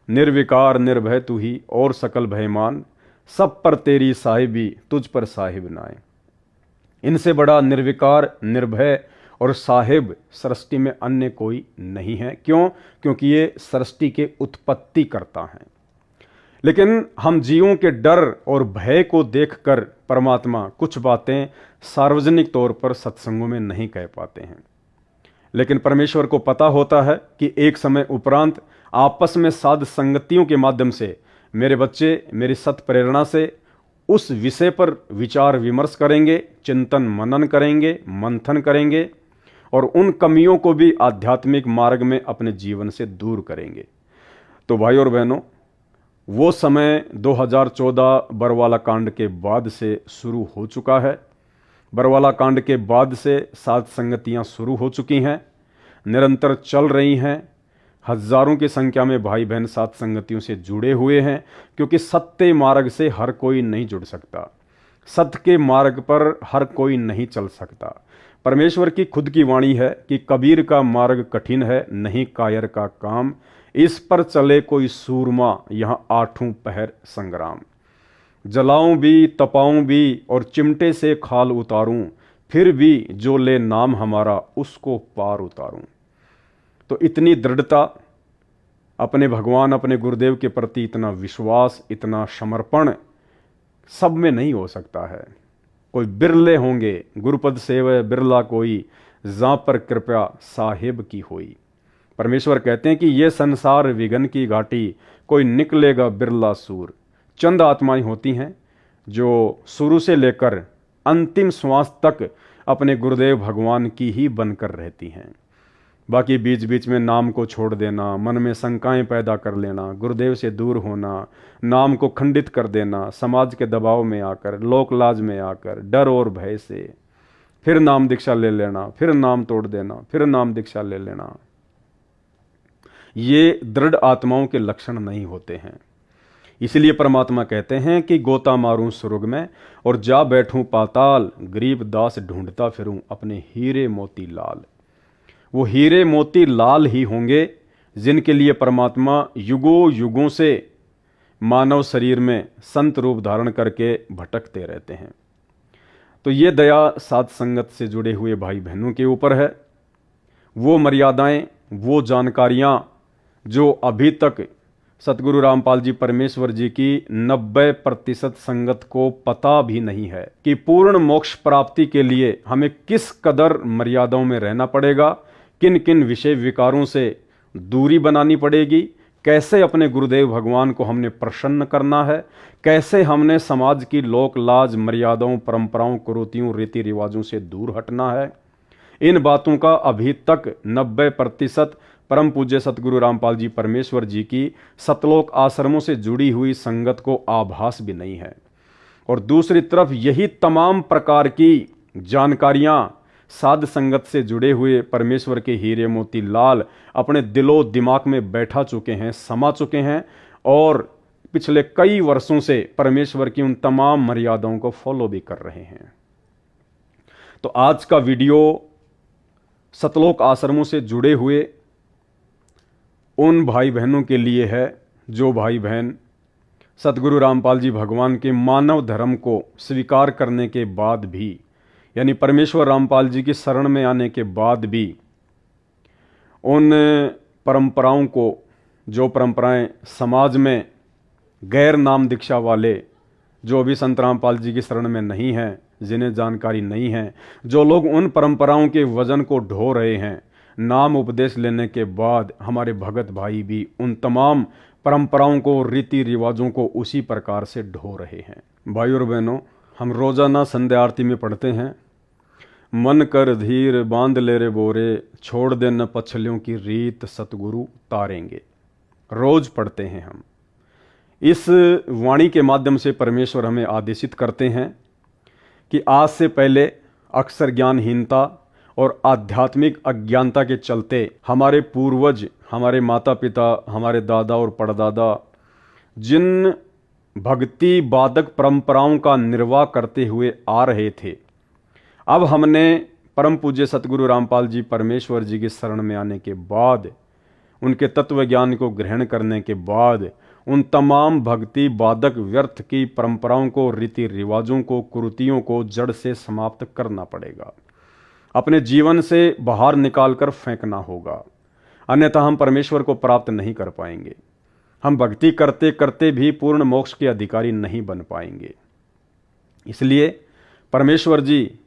निर्विकार निर्भय तू ही और सकल भयमान, सब पर तेरी साहिबी तुझ पर साहिब नाए। इनसे बड़ा निर्विकार निर्भय और साहिब सृष्टि में अन्य कोई नहीं है। क्यों? क्योंकि ये सृष्टि के उत्पत्ति करता है। लेकिन हम जीवों के डर और भय को देखकर परमात्मा कुछ बातें सार्वजनिक तौर पर सत्संगों में नहीं कह पाते हैं, लेकिन परमेश्वर को पता होता है कि एक समय उपरांत आपस में साध संगतियों के माध्यम से मेरे बच्चे मेरी सत प्रेरणा से उस विषय पर विचार विमर्श करेंगे, चिंतन मनन करेंगे, मंथन करेंगे और उन कमियों को भी आध्यात्मिक मार्ग में अपने जीवन से दूर करेंगे। तो भाई और बहनों, वो समय 2014 बरवाला कांड के बाद से शुरू हो चुका है। बरवाला कांड के बाद से साध संगतियां शुरू हो चुकी हैं, निरंतर चल रही हैं। हजारों की संख्या में भाई बहन साध संगतियों से जुड़े हुए हैं, क्योंकि सत्य मार्ग से हर कोई नहीं जुड़ सकता, सत्य के मार्ग पर हर कोई नहीं चल सकता। परमेश्वर की खुद की वाणी है कि कबीर का मार्ग कठिन है, नहीं कायर का काम, इस पर चले कोई सूरमा, यहाँ आठों पहर संग्राम। जलाऊं भी तपाऊं भी और चिमटे से खाल उतारूं, फिर भी जो ले नाम हमारा उसको पार उतारूं। तो इतनी दृढ़ता, अपने भगवान अपने गुरुदेव के प्रति इतना विश्वास, इतना समर्पण सब में नहीं हो सकता है। कोई बिरले होंगे, गुरुपद सेवय बिरला कोई, जां पर कृपया साहिब की होई। परमेश्वर कहते हैं कि ये संसार विघन की घाटी, कोई निकलेगा बिरला सूर। चंद आत्माएं होती हैं जो शुरू से लेकर अंतिम श्वास तक अपने गुरुदेव भगवान की ही बनकर रहती हैं। बाकी बीच बीच में नाम को छोड़ देना, मन में शंकाएं पैदा कर लेना, गुरुदेव से दूर होना, नाम को खंडित कर देना, समाज के दबाव में आकर, लोक लाज में आकर, डर और भय से फिर नाम दीक्षा ले लेना, फिर नाम तोड़ देना, फिर नाम दीक्षा ले लेना, ये दृढ़ आत्माओं के लक्षण नहीं होते हैं। इसलिए परमात्मा कहते हैं कि गोता मारूं स्वर्ग में और जा बैठूं पाताल, गरीब दास ढूंढता फिरूं अपने हीरे मोती लाल। वो हीरे मोती लाल ही होंगे जिनके लिए परमात्मा युगों युगों से मानव शरीर में संत रूप धारण करके भटकते रहते हैं। तो ये दया साध संगत से जुड़े हुए भाई बहनों के ऊपर है। वो मर्यादाएं, वो जानकारियां जो अभी तक सतगुरु रामपाल जी परमेश्वर जी की 90% संगत को पता भी नहीं है कि पूर्ण मोक्ष प्राप्ति के लिए हमें किस कदर मर्यादाओं में रहना पड़ेगा, किन किन विषय विकारों से दूरी बनानी पड़ेगी, कैसे अपने गुरुदेव भगवान को हमने प्रसन्न करना है, कैसे हमने समाज की लोक लाज मर्यादाओं परंपराओं कुरीतियों रीति रिवाजों से दूर हटना है। इन बातों का अभी तक 90% परम पूज्य सतगुरु रामपाल जी परमेश्वर जी की सतलोक आश्रमों से जुड़ी हुई संगत को आभास भी नहीं है। और दूसरी तरफ यही तमाम प्रकार की जानकारियां साध संगत से जुड़े हुए परमेश्वर के हीरे मोती लाल अपने दिलो दिमाग में बैठा चुके हैं, समा चुके हैं और पिछले कई वर्षों से परमेश्वर की उन तमाम मर्यादाओं को फॉलो भी कर रहे हैं। तो आज का वीडियो सतलोक आश्रमों से जुड़े हुए उन भाई बहनों के लिए है जो भाई बहन सतगुरु रामपाल जी भगवान के मानव धर्म को स्वीकार करने के बाद भी, यानी परमेश्वर रामपाल जी की शरण में आने के बाद भी उन परंपराओं को, जो परंपराएं समाज में गैर नाम दीक्षा वाले जो अभी संत रामपाल जी की शरण में नहीं हैं, जिन्हें जानकारी नहीं है, जो लोग उन परंपराओं के वजन को ढो रहे हैं, नाम उपदेश लेने के बाद हमारे भगत भाई भी उन तमाम परंपराओं को, रीति रिवाजों को उसी प्रकार से ढो रहे हैं। भाई और बहनों, हम रोजाना संध्या आरती में पढ़ते हैं, मन कर धीर बांध ले रे बोरे, छोड़ दे न पछलियों की रीत सतगुरु तारेंगे। रोज पढ़ते हैं हम। इस वाणी के माध्यम से परमेश्वर हमें आदेशित करते हैं कि आज से पहले अक्सर ज्ञानहीनता और आध्यात्मिक अज्ञानता के चलते हमारे पूर्वज, हमारे माता पिता, हमारे दादा और परदादा जिन भक्ति बाधक परंपराओं का निर्वाह करते हुए आ रहे थे, अब हमने परम पूज्य सतगुरु रामपाल जी परमेश्वर जी की शरण में आने के बाद, उनके तत्व ज्ञान को ग्रहण करने के बाद, उन तमाम भक्ति बाधक व्यर्थ की परंपराओं को, रीति रिवाजों को, कुरीतियों को जड़ से समाप्त करना पड़ेगा। अपने जीवन से बाहर निकालकर फेंकना होगा, अन्यथा हम परमेश्वर को प्राप्त नहीं कर पाएंगे। हम भक्ति करते करते भी पूर्ण मोक्ष के अधिकारी नहीं बन पाएंगे। इसलिए परमेश्वर जी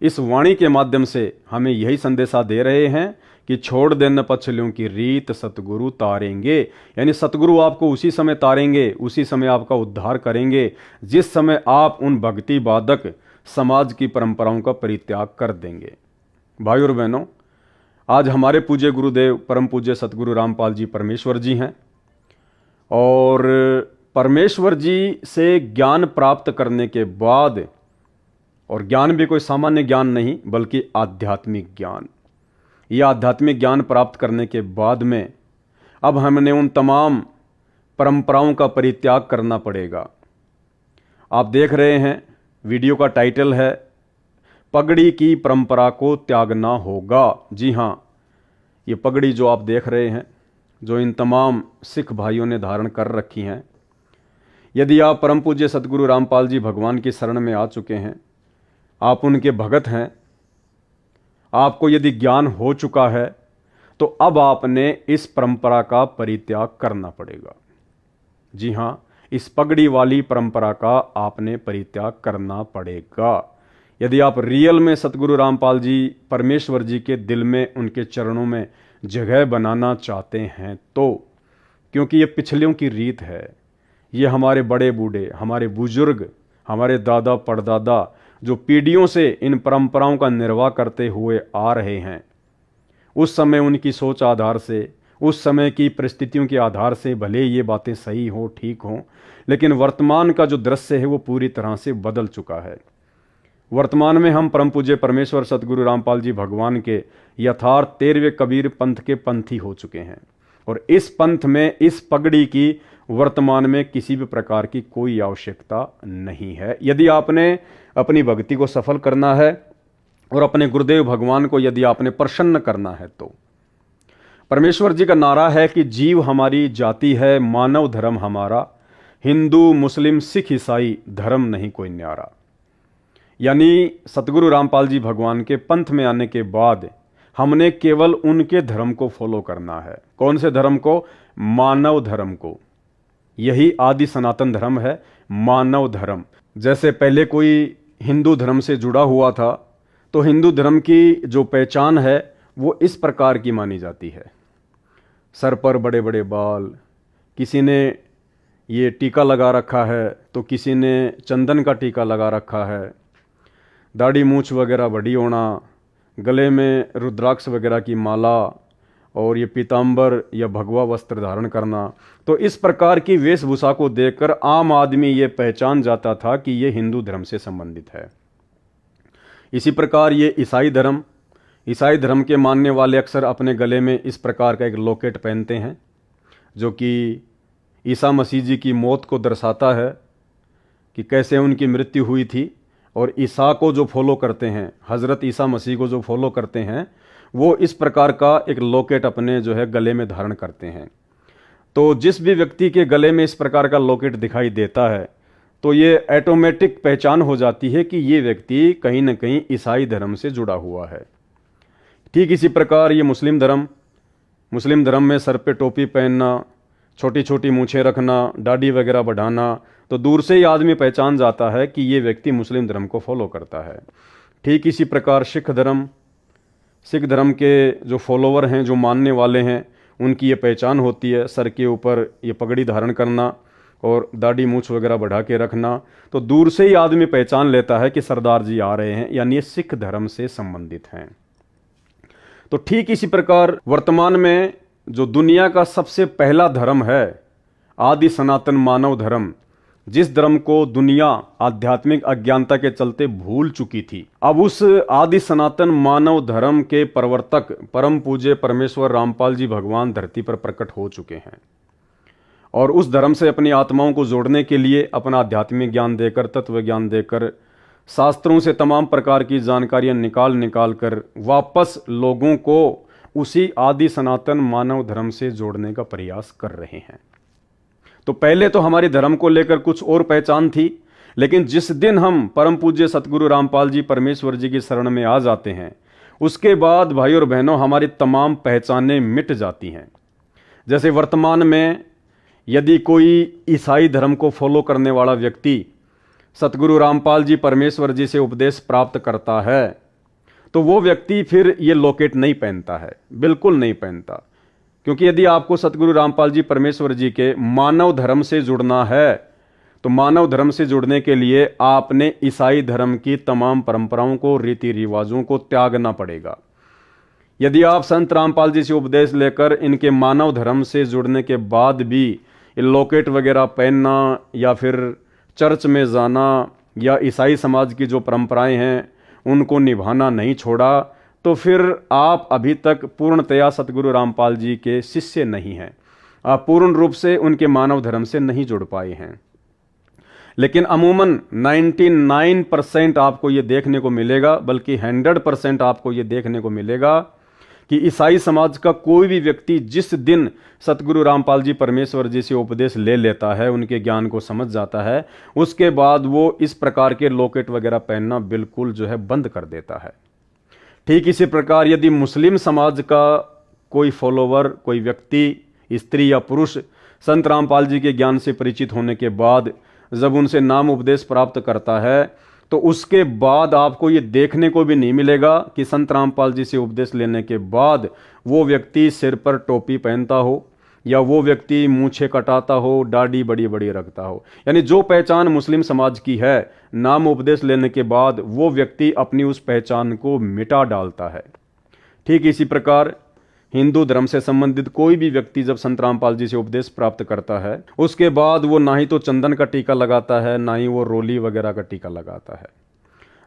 इस वाणी के माध्यम से हमें यही संदेशा दे रहे हैं कि छोड़ देना पछलियों की रीत सतगुरु तारेंगे। यानी सतगुरु आपको उसी समय तारेंगे, उसी समय आपका उद्धार करेंगे जिस समय आप उन भक्ति बाधक समाज की परंपराओं का परित्याग कर देंगे। भाई और बहनों, आज हमारे पूज्य गुरुदेव परम पूज्य सतगुरु रामपाल जी परमेश्वर जी हैं और परमेश्वर जी से ज्ञान प्राप्त करने के बाद, और ज्ञान भी कोई सामान्य ज्ञान नहीं बल्कि आध्यात्मिक ज्ञान, यह आध्यात्मिक ज्ञान प्राप्त करने के बाद में अब हमने उन तमाम परंपराओं का परित्याग करना पड़ेगा। आप देख रहे हैं वीडियो का टाइटल है पगड़ी की परंपरा को त्यागना होगा। जी हाँ, ये पगड़ी जो आप देख रहे हैं, जो इन तमाम सिख भाइयों ने धारण कर रखी हैं, यदि आप परम पूज्य सतगुरु रामपाल जी भगवान की शरण में आ चुके हैं, आप उनके भगत हैं, आपको यदि ज्ञान हो चुका है, तो अब आपने इस परंपरा का परित्याग करना पड़ेगा। जी हाँ, इस पगड़ी वाली परंपरा का आपने परित्याग करना पड़ेगा यदि आप रियल में सतगुरु रामपाल जी परमेश्वर जी के दिल में, उनके चरणों में जगह बनाना चाहते हैं तो। क्योंकि ये पिछलियों की रीत है, ये हमारे बड़े बूढ़े, हमारे बुजुर्ग, हमारे दादा परदादा जो पीढ़ियों से इन परंपराओं का निर्वाह करते हुए आ रहे हैं, उस समय उनकी सोच आधार से, उस समय की परिस्थितियों के आधार से भले ये बातें सही हों, ठीक हों, लेकिन वर्तमान का जो दृश्य है वो पूरी तरह से बदल चुका है। वर्तमान में हम परम पूज्य परमेश्वर सतगुरु रामपाल जी भगवान के यथार्थ 13वें कबीर पंथ के पंथी हो चुके हैं और इस पंथ में इस पगड़ी की वर्तमान में किसी भी प्रकार की कोई आवश्यकता नहीं है। यदि आपने अपनी भक्ति को सफल करना है और अपने गुरुदेव भगवान को यदि आपने प्रसन्न करना है तो परमेश्वर जी का नारा है कि जीव हमारी जाति है, मानव धर्म हमारा, हिंदू मुस्लिम सिख ईसाई धर्म नहीं कोई न्यारा। यानी सतगुरु रामपाल जी भगवान के पंथ में आने के बाद हमने केवल उनके धर्म को फॉलो करना है। कौन से धर्म को? मानव धर्म को। यही आदि सनातन धर्म है, मानव धर्म। जैसे पहले कोई हिंदू धर्म से जुड़ा हुआ था तो हिंदू धर्म की जो पहचान है वो इस प्रकार की मानी जाती है, सर पर बड़े बड़े बाल, किसी ने ये टीका लगा रखा है तो किसी ने चंदन का टीका लगा रखा है, दाढ़ी मूछ वगैरह बड़ी होना, गले में रुद्राक्ष वगैरह की माला और ये पीतांबर या भगवा वस्त्र धारण करना। तो इस प्रकार की वेशभूषा को देखकर आम आदमी ये पहचान जाता था कि ये हिंदू धर्म से संबंधित है। इसी प्रकार ये ईसाई धर्म के मानने वाले अक्सर अपने गले में इस प्रकार का एक लॉकेट पहनते हैं जो कि ईसा मसीह जी की मौत को दर्शाता है कि कैसे उनकी मृत्यु हुई थी। और ईसा को जो फॉलो करते हैं, हज़रत ईसा मसीह को जो फॉलो करते हैं, वो इस प्रकार का एक लॉकेट अपने जो है गले में धारण करते हैं। तो जिस भी व्यक्ति के गले में इस प्रकार का लॉकेट दिखाई देता है तो ये ऑटोमेटिक पहचान हो जाती है कि ये व्यक्ति कहीं ना कहीं ईसाई धर्म से जुड़ा हुआ है। ठीक इसी प्रकार ये मुस्लिम धर्म में सर पे टोपी पहनना, छोटी छोटी मूछें रखना, दाढ़ी वगैरह बढ़ाना, तो दूर से ही आदमी पहचान जाता है कि ये व्यक्ति मुस्लिम धर्म को फॉलो करता है। ठीक इसी प्रकार सिख धर्म के जो फॉलोवर हैं, जो मानने वाले हैं, उनकी ये पहचान होती है, सर के ऊपर ये पगड़ी धारण करना और दाढ़ी मूछ वगैरह बढ़ा के रखना। तो दूर से ही आदमी पहचान लेता है कि सरदार जी आ रहे हैं, यानी ये सिख धर्म से संबंधित हैं। तो ठीक इसी प्रकार वर्तमान में जो दुनिया का सबसे पहला धर्म है, आदि सनातन मानव धर्म, जिस धर्म को दुनिया आध्यात्मिक अज्ञानता के चलते भूल चुकी थी, अब उस आदि सनातन मानव धर्म के प्रवर्तक परम पूज्य परमेश्वर रामपाल जी भगवान धरती पर प्रकट हो चुके हैं और उस धर्म से अपनी आत्माओं को जोड़ने के लिए अपना आध्यात्मिक ज्ञान देकर, तत्व ज्ञान देकर, शास्त्रों से तमाम प्रकार की जानकारियां निकाल कर वापस लोगों को उसी आदि सनातन मानव धर्म से जोड़ने का प्रयास कर रहे हैं। तो पहले तो हमारे धर्म को लेकर कुछ और पहचान थी, लेकिन जिस दिन हम परम पूज्य सतगुरु रामपाल जी परमेश्वर जी की शरण में आ जाते हैं, उसके बाद भाई और बहनों हमारी तमाम पहचानें मिट जाती हैं। जैसे वर्तमान में यदि कोई ईसाई धर्म को फॉलो करने वाला व्यक्ति सतगुरु रामपाल जी परमेश्वर जी से उपदेश प्राप्त करता है, तो वो व्यक्ति फिर ये लॉकेट नहीं पहनता है, बिल्कुल नहीं पहनता। क्योंकि यदि आपको सतगुरु रामपाल जी परमेश्वर जी के मानव धर्म से जुड़ना है, तो मानव धर्म से जुड़ने के लिए आपने ईसाई धर्म की तमाम परंपराओं को, रीति रिवाजों को त्यागना पड़ेगा। यदि आप संत रामपाल जी से उपदेश लेकर इनके मानव धर्म से जुड़ने के बाद भी ये लॉकेट वगैरह पहनना या फिर चर्च में जाना या ईसाई समाज की जो परंपराएं हैं उनको निभाना नहीं छोड़ा, तो फिर आप अभी तक पूर्णतया सतगुरु रामपाल जी के शिष्य नहीं हैं। आप पूर्ण रूप से उनके मानव धर्म से नहीं जुड़ पाए हैं। लेकिन अमूमन 99% आपको ये देखने को मिलेगा, बल्कि 100% आपको ये देखने को मिलेगा कि ईसाई समाज का कोई भी व्यक्ति जिस दिन सतगुरु रामपाल जी परमेश्वर जी से उपदेश ले लेता है, उनके ज्ञान को समझ जाता है, उसके बाद वो इस प्रकार के लॉकेट वगैरह पहनना बिल्कुल जो है बंद कर देता है। ठीक इसी प्रकार यदि मुस्लिम समाज का कोई फॉलोवर, कोई व्यक्ति, स्त्री या पुरुष संत रामपाल जी के ज्ञान से परिचित होने के बाद जब उनसे नाम उपदेश प्राप्त करता है, तो उसके बाद आपको ये देखने को भी नहीं मिलेगा कि संत रामपाल जी से उपदेश लेने के बाद वो व्यक्ति सिर पर टोपी पहनता हो या वो व्यक्ति मूछें कटाता हो, दाढ़ी बड़ी बड़ी रखता हो। यानी जो पहचान मुस्लिम समाज की है, नाम उपदेश लेने के बाद वो व्यक्ति अपनी उस पहचान को मिटा डालता है। ठीक इसी प्रकार हिंदू धर्म से संबंधित कोई भी व्यक्ति जब संत रामपाल जी से उपदेश प्राप्त करता है, उसके बाद वो ना ही तो चंदन का टीका लगाता है, ना ही वो रोली वगैरह का टीका लगाता है,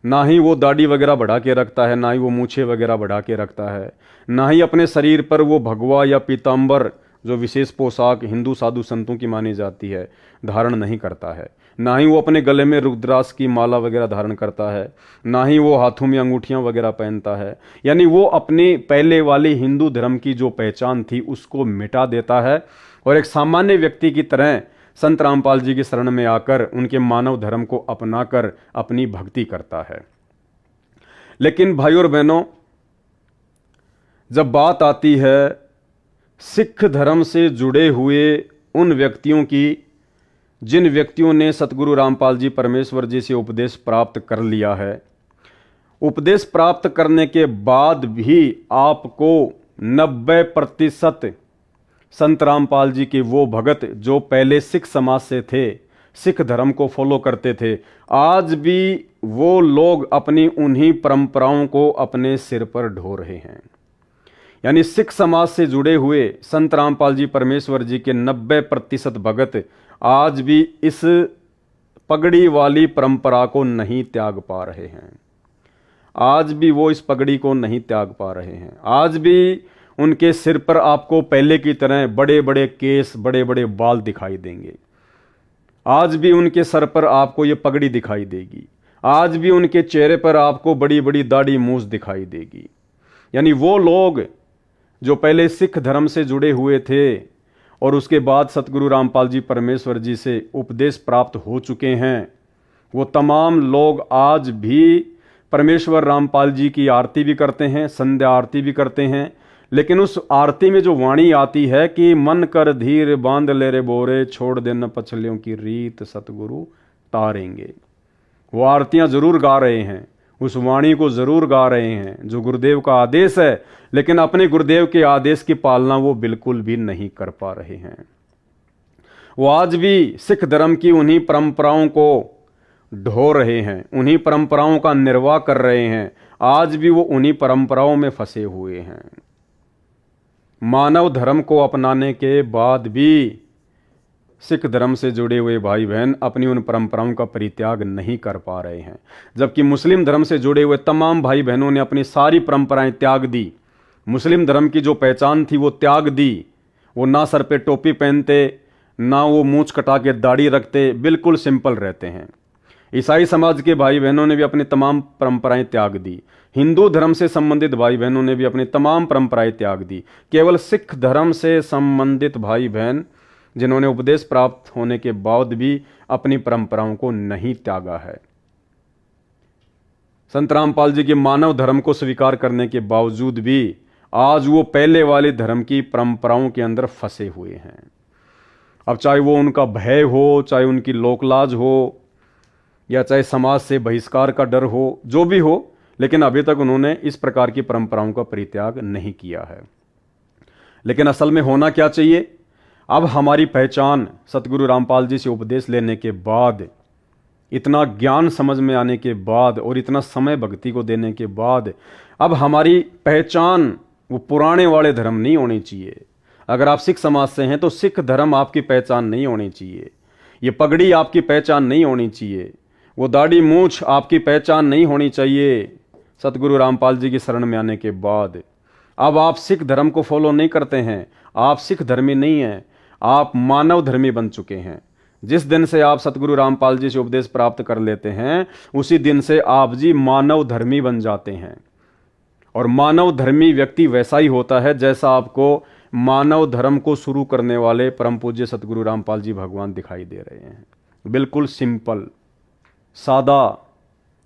ना ही वो दाढ़ी वगैरह बढ़ा के रखता है, ना ही वो मूछें वगैरह बढ़ा के रखता है, ना ही अपने शरीर पर वो भगवा या पीताम्बर जो विशेष पोशाक हिंदू साधु संतों की मानी जाती है धारण नहीं करता है, ना ही वो अपने गले में रुद्राक्ष की माला वगैरह धारण करता है, ना ही वो हाथों में अंगूठियां वगैरह पहनता है। यानी वो अपनी पहले वाली हिंदू धर्म की जो पहचान थी उसको मिटा देता है और एक सामान्य व्यक्ति की तरह संत रामपाल जी की शरण में आकर उनके मानव धर्म को अपनाकर अपनी भक्ति करता है। लेकिन भाई और बहनों, जब बात आती है सिख धर्म से जुड़े हुए उन व्यक्तियों की जिन व्यक्तियों ने सतगुरु रामपाल जी परमेश्वर जी से उपदेश प्राप्त कर लिया है, उपदेश प्राप्त करने के बाद भी आपको 90% संत रामपाल जी के वो भगत जो पहले सिख समाज से थे, सिख धर्म को फॉलो करते थे, आज भी वो लोग अपनी उन्हीं परंपराओं को अपने सिर पर ढो रहे हैं। यानी सिख समाज से जुड़े हुए संत रामपाल जी परमेश्वर जी के 90% भगत आज भी इस पगड़ी वाली परंपरा को नहीं त्याग पा रहे हैं। आज भी वो इस पगड़ी को नहीं त्याग पा रहे हैं। आज भी उनके सिर पर आपको पहले की तरह बड़े बड़े केस, बड़े बड़े बाल दिखाई देंगे। आज भी उनके सर पर आपको ये पगड़ी दिखाई देगी। आज भी उनके चेहरे पर आपको बड़ी बड़ी दाढ़ी मूंछ दिखाई देगी। यानी वो लोग जो पहले सिख धर्म से जुड़े हुए थे और उसके बाद सतगुरु रामपाल जी परमेश्वर जी से उपदेश प्राप्त हो चुके हैं, वो तमाम लोग आज भी परमेश्वर रामपाल जी की आरती भी करते हैं, संध्या आरती भी करते हैं। लेकिन उस आरती में जो वाणी आती है कि मन कर धीर बांध ले रे बोरे, छोड़ देना पछलियों की रीत सतगुरु तारेंगे, वो आरतियां जरूर गा रहे हैं, उस वाणी को जरूर गा रहे हैं जो गुरुदेव का आदेश है, लेकिन अपने गुरुदेव के आदेश की पालना वो बिल्कुल भी नहीं कर पा रहे हैं। वो आज भी सिख धर्म की उन्हीं परंपराओं को ढो रहे हैं, उन्हीं परंपराओं का निर्वाह कर रहे हैं। आज भी वो उन्हीं परंपराओं में फंसे हुए हैं। मानव धर्म को अपनाने के बाद भी सिख धर्म से जुड़े हुए भाई बहन अपनी उन परंपराओं का परित्याग नहीं कर पा रहे हैं, जबकि मुस्लिम धर्म से जुड़े हुए तमाम भाई बहनों ने अपनी सारी परंपराएं त्याग दी। मुस्लिम धर्म की जो पहचान थी वो त्याग दी। वो ना सर पे टोपी पहनते, ना वो मूंछ कटा के दाढ़ी रखते, बिल्कुल सिंपल रहते हैं। ईसाई समाज के भाई बहनों ने भी अपनी तमाम परंपराएं त्याग दी। हिंदू धर्म से संबंधित भाई बहनों ने भी अपनी तमाम परंपराएं त्याग दी। केवल सिख धर्म से संबंधित भाई बहन जिन्होंने उपदेश प्राप्त होने के बाद भी अपनी परंपराओं को नहीं त्यागा है। संत रामपाल जी के मानव धर्म को स्वीकार करने के बावजूद भी आज वो पहले वाले धर्म की परंपराओं के अंदर फंसे हुए हैं। अब चाहे वो उनका भय हो, चाहे उनकी लोकलाज हो, या चाहे समाज से बहिष्कार का डर हो, जो भी हो, लेकिन अभी तक उन्होंने इस प्रकार की परंपराओं का परित्याग नहीं किया है। लेकिन असल में होना क्या चाहिए? अब हमारी पहचान सतगुरु रामपाल जी से उपदेश लेने के बाद, इतना ज्ञान समझ में आने के बाद और इतना समय भक्ति को देने के बाद, अब हमारी पहचान वो पुराने वाले धर्म नहीं होनी चाहिए। अगर आप सिख समाज से हैं तो सिख धर्म आपकी पहचान नहीं होनी चाहिए। ये पगड़ी आपकी पहचान नहीं होनी चाहिए। वो दाढ़ी मूछ आपकी पहचान नहीं होनी चाहिए। सतगुरु रामपाल जी की शरण में आने के बाद अब आप सिख धर्म को फॉलो नहीं करते हैं, आप सिख धर्मी नहीं हैं, आप मानव धर्मी बन चुके हैं। जिस दिन से आप सतगुरु रामपाल जी से उपदेश प्राप्त कर लेते हैं, उसी दिन से आप जी मानव धर्मी बन जाते हैं। और मानव धर्मी व्यक्ति वैसा ही होता है जैसा आपको मानव धर्म को शुरू करने वाले परम पूज्य सतगुरु रामपाल जी भगवान दिखाई दे रहे हैं। बिल्कुल सिंपल, सादा,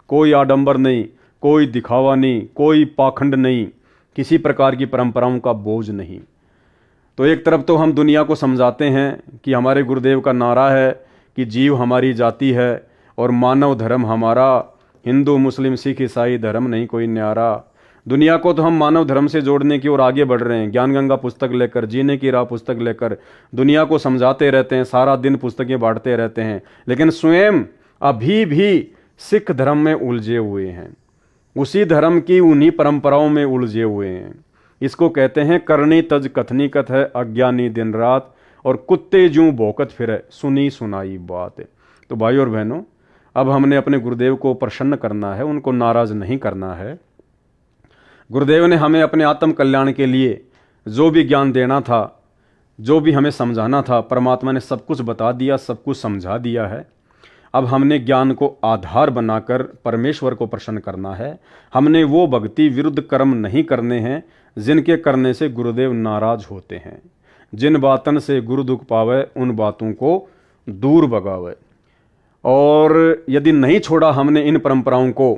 कोई आडंबर नहीं, कोई दिखावा नहीं, कोई पाखंड नहीं, किसी प्रकार की परंपराओं का बोझ नहीं। तो एक तरफ तो हम दुनिया को समझाते हैं कि हमारे गुरुदेव का नारा है कि जीव हमारी जाति है और मानव धर्म हमारा, हिंदू मुस्लिम सिख ईसाई धर्म नहीं कोई न्यारा। दुनिया को तो हम मानव धर्म से जोड़ने की ओर आगे बढ़ रहे हैं। ज्ञान गंगा पुस्तक लेकर, जीने की राह पुस्तक लेकर दुनिया को समझाते रहते हैं, सारा दिन पुस्तकें बांटते रहते हैं, लेकिन स्वयं अभी भी सिख धर्म में उलझे हुए हैं, उसी धर्म की उन्हीं परंपराओं में उलझे हुए हैं। इसको कहते हैं करनी तज कथनी कथ है, अज्ञानी दिन रात, और कुत्ते जूं भौंकत फिरे, सुनी सुनाई बात। तो भाई और बहनों, अब हमने अपने गुरुदेव को प्रसन्न करना है, उनको नाराज नहीं करना है। गुरुदेव ने हमें अपने आत्म कल्याण के लिए जो भी ज्ञान देना था, जो भी हमें समझाना था, परमात्मा ने सब कुछ बता दिया, सब कुछ समझा दिया है। अब हमने ज्ञान को आधार बनाकर परमेश्वर को प्रसन्न करना है। हमने वो भक्ति विरुद्ध कर्म नहीं करने हैं जिनके करने से गुरुदेव नाराज होते हैं। जिन बातन से गुरु दुख पावे, उन बातों को दूर भगावे। और यदि नहीं छोड़ा हमने इन परंपराओं को,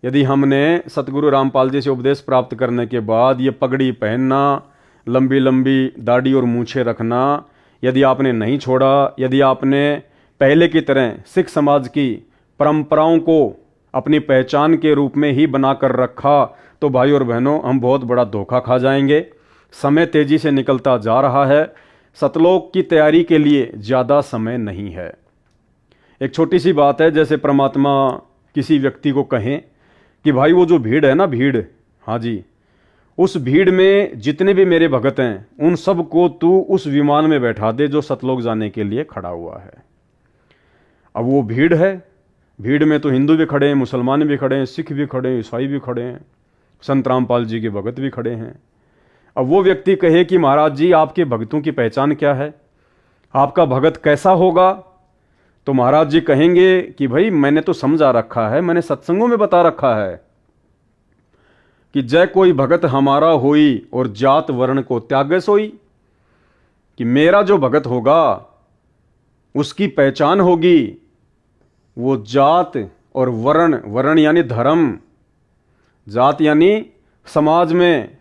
यदि हमने सतगुरु रामपाल जी से उपदेश प्राप्त करने के बाद ये पगड़ी पहनना, लंबी लंबी दाढ़ी और मूछें रखना, यदि आपने नहीं छोड़ा, यदि आपने पहले की तरह सिख समाज की परंपराओं को अपनी पहचान के रूप में ही बनाकर रखा, तो भाई और बहनों, हम बहुत बड़ा धोखा खा जाएंगे। समय तेजी से निकलता जा रहा है। सतलोक की तैयारी के लिए ज़्यादा समय नहीं है। एक छोटी सी बात है, जैसे परमात्मा किसी व्यक्ति को कहें कि भाई वो जो भीड़ है ना, भीड़, हाँ जी, उस भीड़ में जितने भी मेरे भगत हैं उन सब को तू उस विमान में बैठा दे जो सतलोक जाने के लिए खड़ा हुआ है। अब वो भीड़ है, भीड़ में तो हिंदू भी खड़े हैं, मुसलमान भी खड़े हैं, सिख भी खड़े हैं, ईसाई भी खड़े हैं, संत रामपाल जी के भगत भी खड़े हैं। अब वो व्यक्ति कहे कि महाराज जी आपके भक्तों की पहचान क्या है, आपका भगत कैसा होगा, तो महाराज जी कहेंगे कि भाई मैंने तो समझा रखा है, मैंने सत्संगों में बता रखा है कि जय कोई भगत हमारा होई और जात वर्ण को त्यागे सोई, कि मेरा जो भगत होगा उसकी पहचान होगी वो जात और वर्ण, वर्ण यानी धर्म, जात यानी समाज में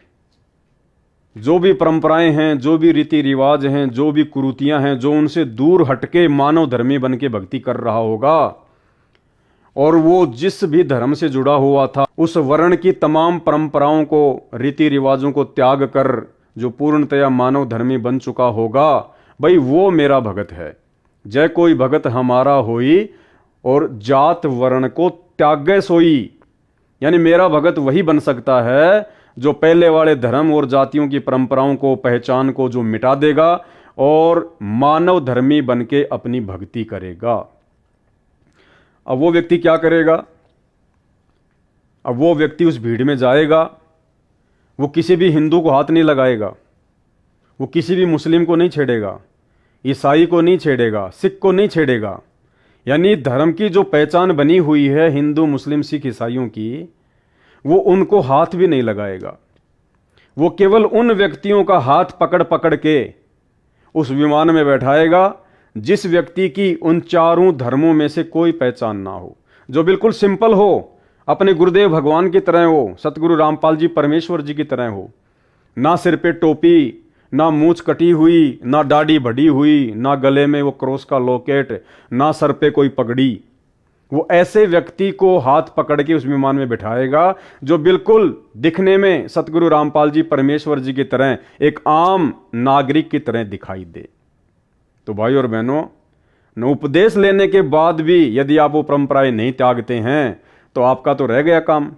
जो भी परंपराएं हैं, जो भी रीति रिवाज हैं, जो भी कुरीतियां हैं, जो उनसे दूर हटके मानव धर्मी बन के भक्ति कर रहा होगा, और वो जिस भी धर्म से जुड़ा हुआ था उस वर्ण की तमाम परंपराओं को, रीति रिवाजों को त्याग कर जो पूर्णतया मानव धर्मी बन चुका होगा, भाई वो मेरा भगत है। जय कोई भगत हमारा होई और जात वर्ण को त्यागे सोई, यानी मेरा भगत वही बन सकता है जो पहले वाले धर्म और जातियों की परंपराओं को, पहचान को जो मिटा देगा और मानव धर्मी बन के अपनी भक्ति करेगा। अब वो व्यक्ति क्या करेगा? अब वो व्यक्ति उस भीड़ में जाएगा, वो किसी भी हिंदू को हाथ नहीं लगाएगा, वो किसी भी मुस्लिम को नहीं छेड़ेगा, ईसाई को नहीं छेड़ेगा, सिख को नहीं छेड़ेगा। यानी धर्म की जो पहचान बनी हुई है हिंदू, मुस्लिम, सिख, ईसाइयों की, वो उनको हाथ भी नहीं लगाएगा। वो केवल उन व्यक्तियों का हाथ पकड़ पकड़ के उस विमान में बैठाएगा जिस व्यक्ति की उन चारों धर्मों में से कोई पहचान ना हो, जो बिल्कुल सिंपल हो, अपने गुरुदेव भगवान की तरह हो, सतगुरु रामपाल जी परमेश्वर जी की तरह हो। ना सिर पे टोपी, ना मूंछ कटी हुई, ना दाढ़ी बढ़ी हुई, ना गले में वो क्रॉस का लॉकेट, ना सर पे कोई पगड़ी। वो ऐसे व्यक्ति को हाथ पकड़ के उस विमान में बिठाएगा जो बिल्कुल दिखने में सतगुरु रामपाल जी परमेश्वर जी की तरह एक आम नागरिक की तरह दिखाई दे। तो भाई और बहनों, न उपदेश लेने के बाद भी यदि आप वो परंपराएं नहीं त्यागते हैं तो आपका तो रह गया काम,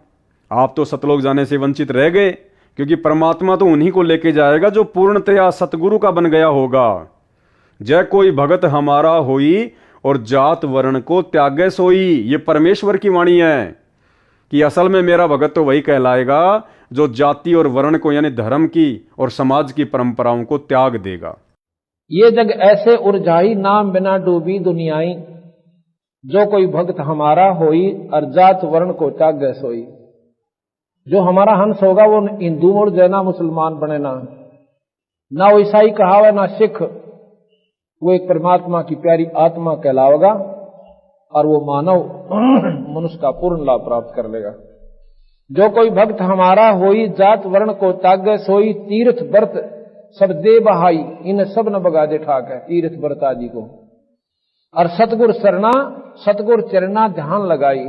आप तो सतलोक जाने से वंचित रह गए, क्योंकि परमात्मा तो उन्हीं को लेके जाएगा जो पूर्णतया सतगुरु का बन गया होगा। जय कोई भगत हमारा होई और जात वर्ण को त्यागे सोई, ये परमेश्वर की वाणी है कि असल में मेरा भगत तो वही कहलाएगा जो जाति और वर्ण को, यानी धर्म की और समाज की परंपराओं को त्याग देगा। ये जग ऐसे उर्जाई, नाम बिना डूबी दुनियाई, जो कोई भक्त हमारा होई और जात वर्ण को त्यागे सोई। जो हमारा हंस होगा वो हिंदू और जैना मुसलमान बने ना वो ईसाई कहावे ना सिख, वो एक परमात्मा की प्यारी आत्मा कहलावेगा और वो मानव मनुष्य का पूर्ण लाभ प्राप्त कर लेगा। जो कोई भक्त हमारा होई जात वर्ण को त्यागे सोई, तीर्थ व्रत सब दे बहाई, इन सब न बगा दे ठाक है तीर्थ व्रत आदि को, और सतगुर शरणा सतगुर चरणा ध्यान लगाई।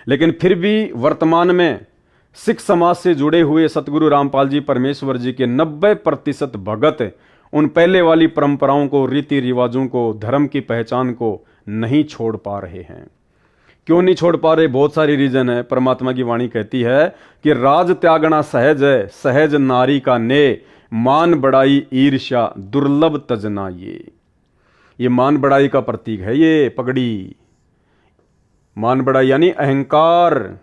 लेकिन फिर भी वर्तमान में सिख समाज से जुड़े हुए सतगुरु रामपाल जी परमेश्वर जी के 90% भगत उन पहले वाली परंपराओं को, रीति रिवाजों को, धर्म की पहचान को नहीं छोड़ पा रहे हैं। क्यों नहीं छोड़ पा रहे? बहुत सारी रीजन है। परमात्मा की वाणी कहती है कि राज त्यागना सहज है, सहज नारी का ने, मान बड़ाई ईर्ष्या दुर्लभ तजना। ये मान बड़ाई का प्रतीक है, ये पगड़ी। मान बड़ाई यानी अहंकार,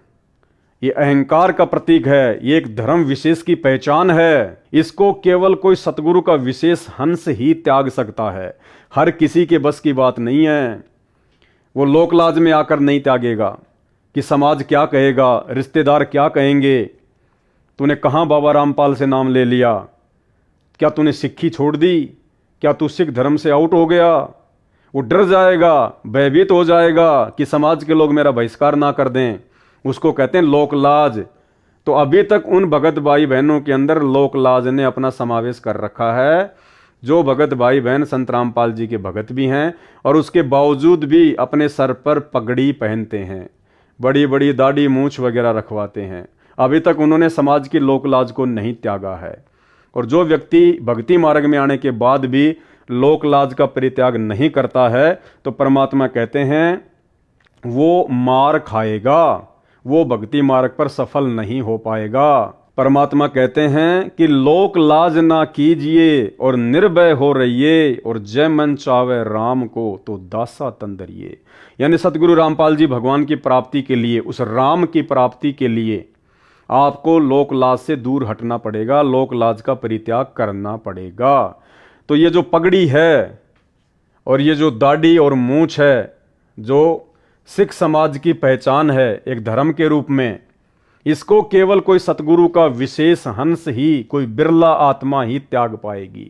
ये अहंकार का प्रतीक है, ये एक धर्म विशेष की पहचान है। इसको केवल कोई सतगुरु का विशेष हंस ही त्याग सकता है, हर किसी के बस की बात नहीं है। वो लोकलाज में आकर नहीं त्यागेगा कि समाज क्या कहेगा, रिश्तेदार क्या कहेंगे, तूने कहाँ बाबा रामपाल से नाम ले लिया, क्या तूने सिक्खी छोड़ दी, क्या तू सिख धर्म से आउट हो गया। वो डर जाएगा, भयभीत हो जाएगा कि समाज के लोग मेरा बहिष्कार ना कर दें। उसको कहते हैं लोकलाज। तो अभी तक उन भगत भाई बहनों के अंदर लोकलाज ने अपना समावेश कर रखा है। जो भगत भाई बहन संत रामपाल जी के भगत भी हैं और उसके बावजूद भी अपने सर पर पगड़ी पहनते हैं, बड़ी बड़ी दाढ़ी मूंछ वगैरह रखवाते हैं, अभी तक उन्होंने समाज की लोकलाज को नहीं त्यागा है। और जो व्यक्ति भक्ति मार्ग में आने के बाद भी लोकलाज का परित्याग नहीं करता है तो परमात्मा कहते हैं वो मार खाएगा, वो भक्ति मार्ग पर सफल नहीं हो पाएगा। परमात्मा कहते हैं कि लोक लाज ना कीजिए और निर्भय हो रहिए, और जय मन चावे राम को तो दासा तंदरिए। यानी सतगुरु रामपाल जी भगवान की प्राप्ति के लिए, उस राम की प्राप्ति के लिए आपको लोक लाज से दूर हटना पड़ेगा, लोक लाज का परित्याग करना पड़ेगा। तो ये जो पगड़ी है और ये जो दाढ़ी और मूंछ है, जो सिख समाज की पहचान है एक धर्म के रूप में, इसको केवल कोई सतगुरु का विशेष हंस ही, कोई बिरला आत्मा ही त्याग पाएगी।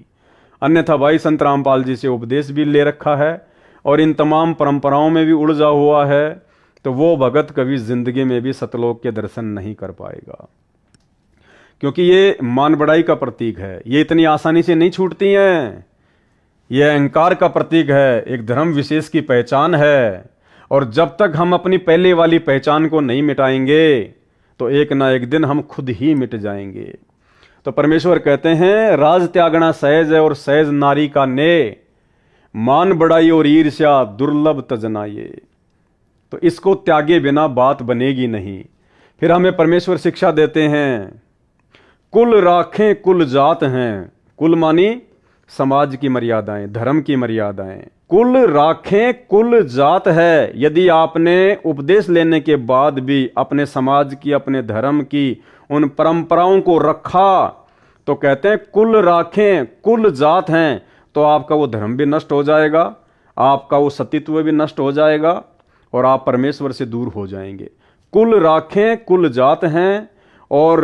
अन्यथा भाई संत रामपाल जी से उपदेश भी ले रखा है और इन तमाम परंपराओं में भी उलझा हुआ है, तो वो भगत कभी जिंदगी में भी सतलोक के दर्शन नहीं कर पाएगा, क्योंकि ये मान बड़ाई का प्रतीक है। ये इतनी आसानी से नहीं छूटती हैं। ये अहंकार का प्रतीक है, एक धर्म विशेष की पहचान है। और जब तक हम अपनी पहले वाली पहचान को नहीं मिटाएंगे तो एक ना एक दिन हम खुद ही मिट जाएंगे। तो परमेश्वर कहते हैं राज त्यागना सहज है और सहज नारी का ने, मान बड़ाई और ईर्ष्या दुर्लभ तजना। ये तो इसको त्यागे बिना बात बनेगी नहीं। फिर हमें परमेश्वर शिक्षा देते हैं, कुल राखें कुल जात हैं। कुल मानी समाज की मर्यादाएं, धर्म की मर्यादाएं। कुल राखें कुल जात है। यदि आपने उपदेश लेने के बाद भी अपने समाज की, अपने धर्म की उन परंपराओं को रखा, तो कहते हैं कुल राखें कुल जात हैं, तो आपका वो धर्म भी नष्ट हो जाएगा, आपका वो सतीत्व भी नष्ट हो जाएगा और आप परमेश्वर से दूर हो जाएंगे। कुल राखें कुल जात हैं और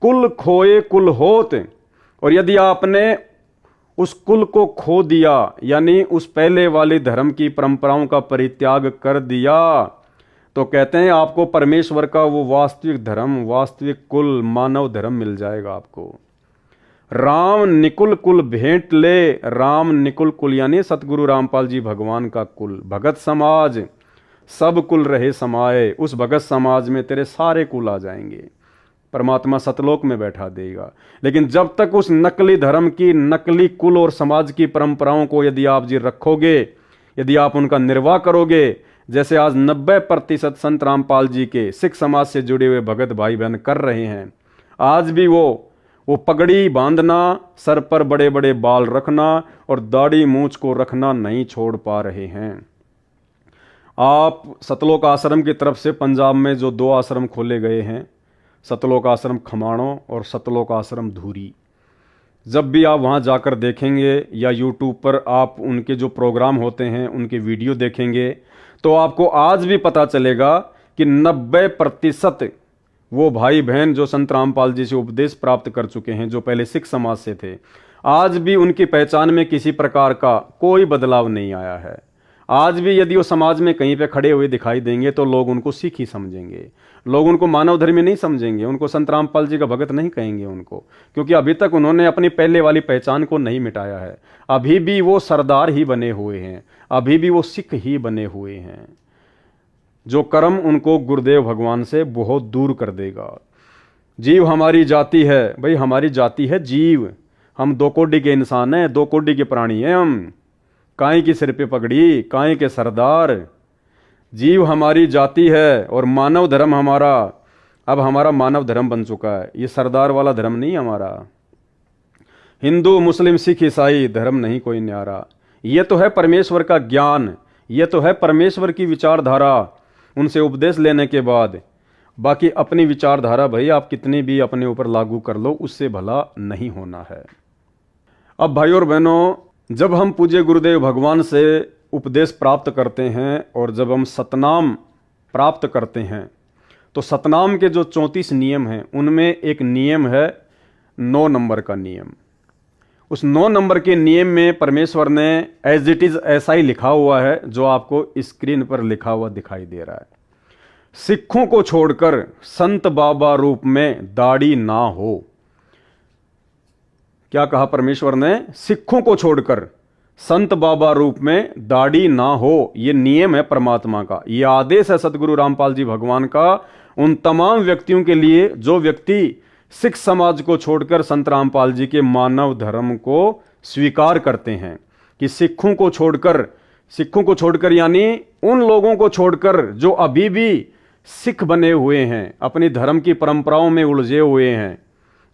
कुल खोए कुल होत। और यदि आपने उस कुल को खो दिया, यानी उस पहले वाली धर्म की परंपराओं का परित्याग कर दिया, तो कहते हैं आपको परमेश्वर का वो वास्तविक धर्म, वास्तविक कुल, मानव धर्म मिल जाएगा आपको। राम निकुल कुल भेंट ले। राम निकुल कुल यानी सतगुरु रामपाल जी भगवान का कुल, भगत समाज, सब कुल रहे समाये। उस भगत समाज में तेरे सारे कुल आ जाएंगे, परमात्मा सतलोक में बैठा देगा। लेकिन जब तक उस नकली धर्म की, नकली कुल और समाज की परंपराओं को यदि आप जी रखोगे, यदि आप उनका निर्वाह करोगे, जैसे आज 90% संत रामपाल जी के सिख समाज से जुड़े हुए भगत भाई बहन कर रहे हैं। आज भी वो पगड़ी बांधना, सर पर बड़े बड़े बाल रखना और दाढ़ी मूंछ को रखना नहीं छोड़ पा रहे हैं। आप सतलोक आश्रम की तरफ से पंजाब में जो 2 आश्रम खोले गए हैं, सतलोक आश्रम खमाणों और सतलोक आश्रम धूरी, जब भी आप वहाँ जाकर देखेंगे या यूट्यूब पर आप उनके जो प्रोग्राम होते हैं उनके वीडियो देखेंगे, तो आपको आज भी पता चलेगा कि 90% वो भाई बहन जो संत रामपाल जी से उपदेश प्राप्त कर चुके हैं, जो पहले सिख समाज से थे, आज भी उनकी पहचान में किसी प्रकार का कोई बदलाव नहीं आया है। आज भी यदि वो समाज में कहीं पे खड़े हुए दिखाई देंगे तो लोग उनको सिख ही समझेंगे, लोग उनको मानव धर्मी नहीं समझेंगे, उनको संत रामपाल जी का भगत नहीं कहेंगे उनको, क्योंकि अभी तक उन्होंने अपनी पहले वाली पहचान को नहीं मिटाया है। अभी भी वो सरदार ही बने हुए हैं, अभी भी वो सिख ही बने हुए हैं। जो कर्म उनको गुरुदेव भगवान से बहुत दूर कर देगा। जीव हमारी जाति है, भाई हमारी जाति है जीव, हम 2 कोटि के इंसान हैं, 2 कोटि के प्राणी हैं हम। काहे की सिर पे पगड़ी, काहे के सरदार। जीव हमारी जाति है और मानव धर्म हमारा, अब हमारा मानव धर्म बन चुका है, ये सरदार वाला धर्म नहीं हमारा। हिंदू मुस्लिम सिख ईसाई धर्म नहीं कोई न्यारा। ये तो है परमेश्वर का ज्ञान, ये तो है परमेश्वर की विचारधारा, उनसे उपदेश लेने के बाद। बाकी अपनी विचारधारा भाई आप कितनी भी अपने ऊपर लागू कर लो, उससे भला नहीं होना है। अब भाई और बहनों, जब हम पूज्य गुरुदेव भगवान से उपदेश प्राप्त करते हैं और जब हम सतनाम प्राप्त करते हैं, तो सतनाम के जो 34 नियम हैं उनमें एक नियम है 9 नंबर का नियम। उस 9 नंबर के नियम में परमेश्वर ने एज इट इज ऐसा ही लिखा हुआ है जो आपको स्क्रीन पर लिखा हुआ दिखाई दे रहा है। सिखों को छोड़कर संत बाबा रूप में दाढ़ी ना हो। क्या कहा परमेश्वर ने? सिखों को छोड़कर संत बाबा रूप में दाढ़ी ना हो। यह नियम है परमात्मा का, यह आदेश है सतगुरु रामपाल जी भगवान का उन तमाम व्यक्तियों के लिए जो व्यक्ति सिख समाज को छोड़कर संत रामपाल जी के मानव धर्म को स्वीकार करते हैं। कि सिखों को छोड़कर यानी उन लोगों को छोड़कर जो अभी भी सिख बने हुए हैं, अपनी धर्म की परंपराओं में उलझे हुए हैं,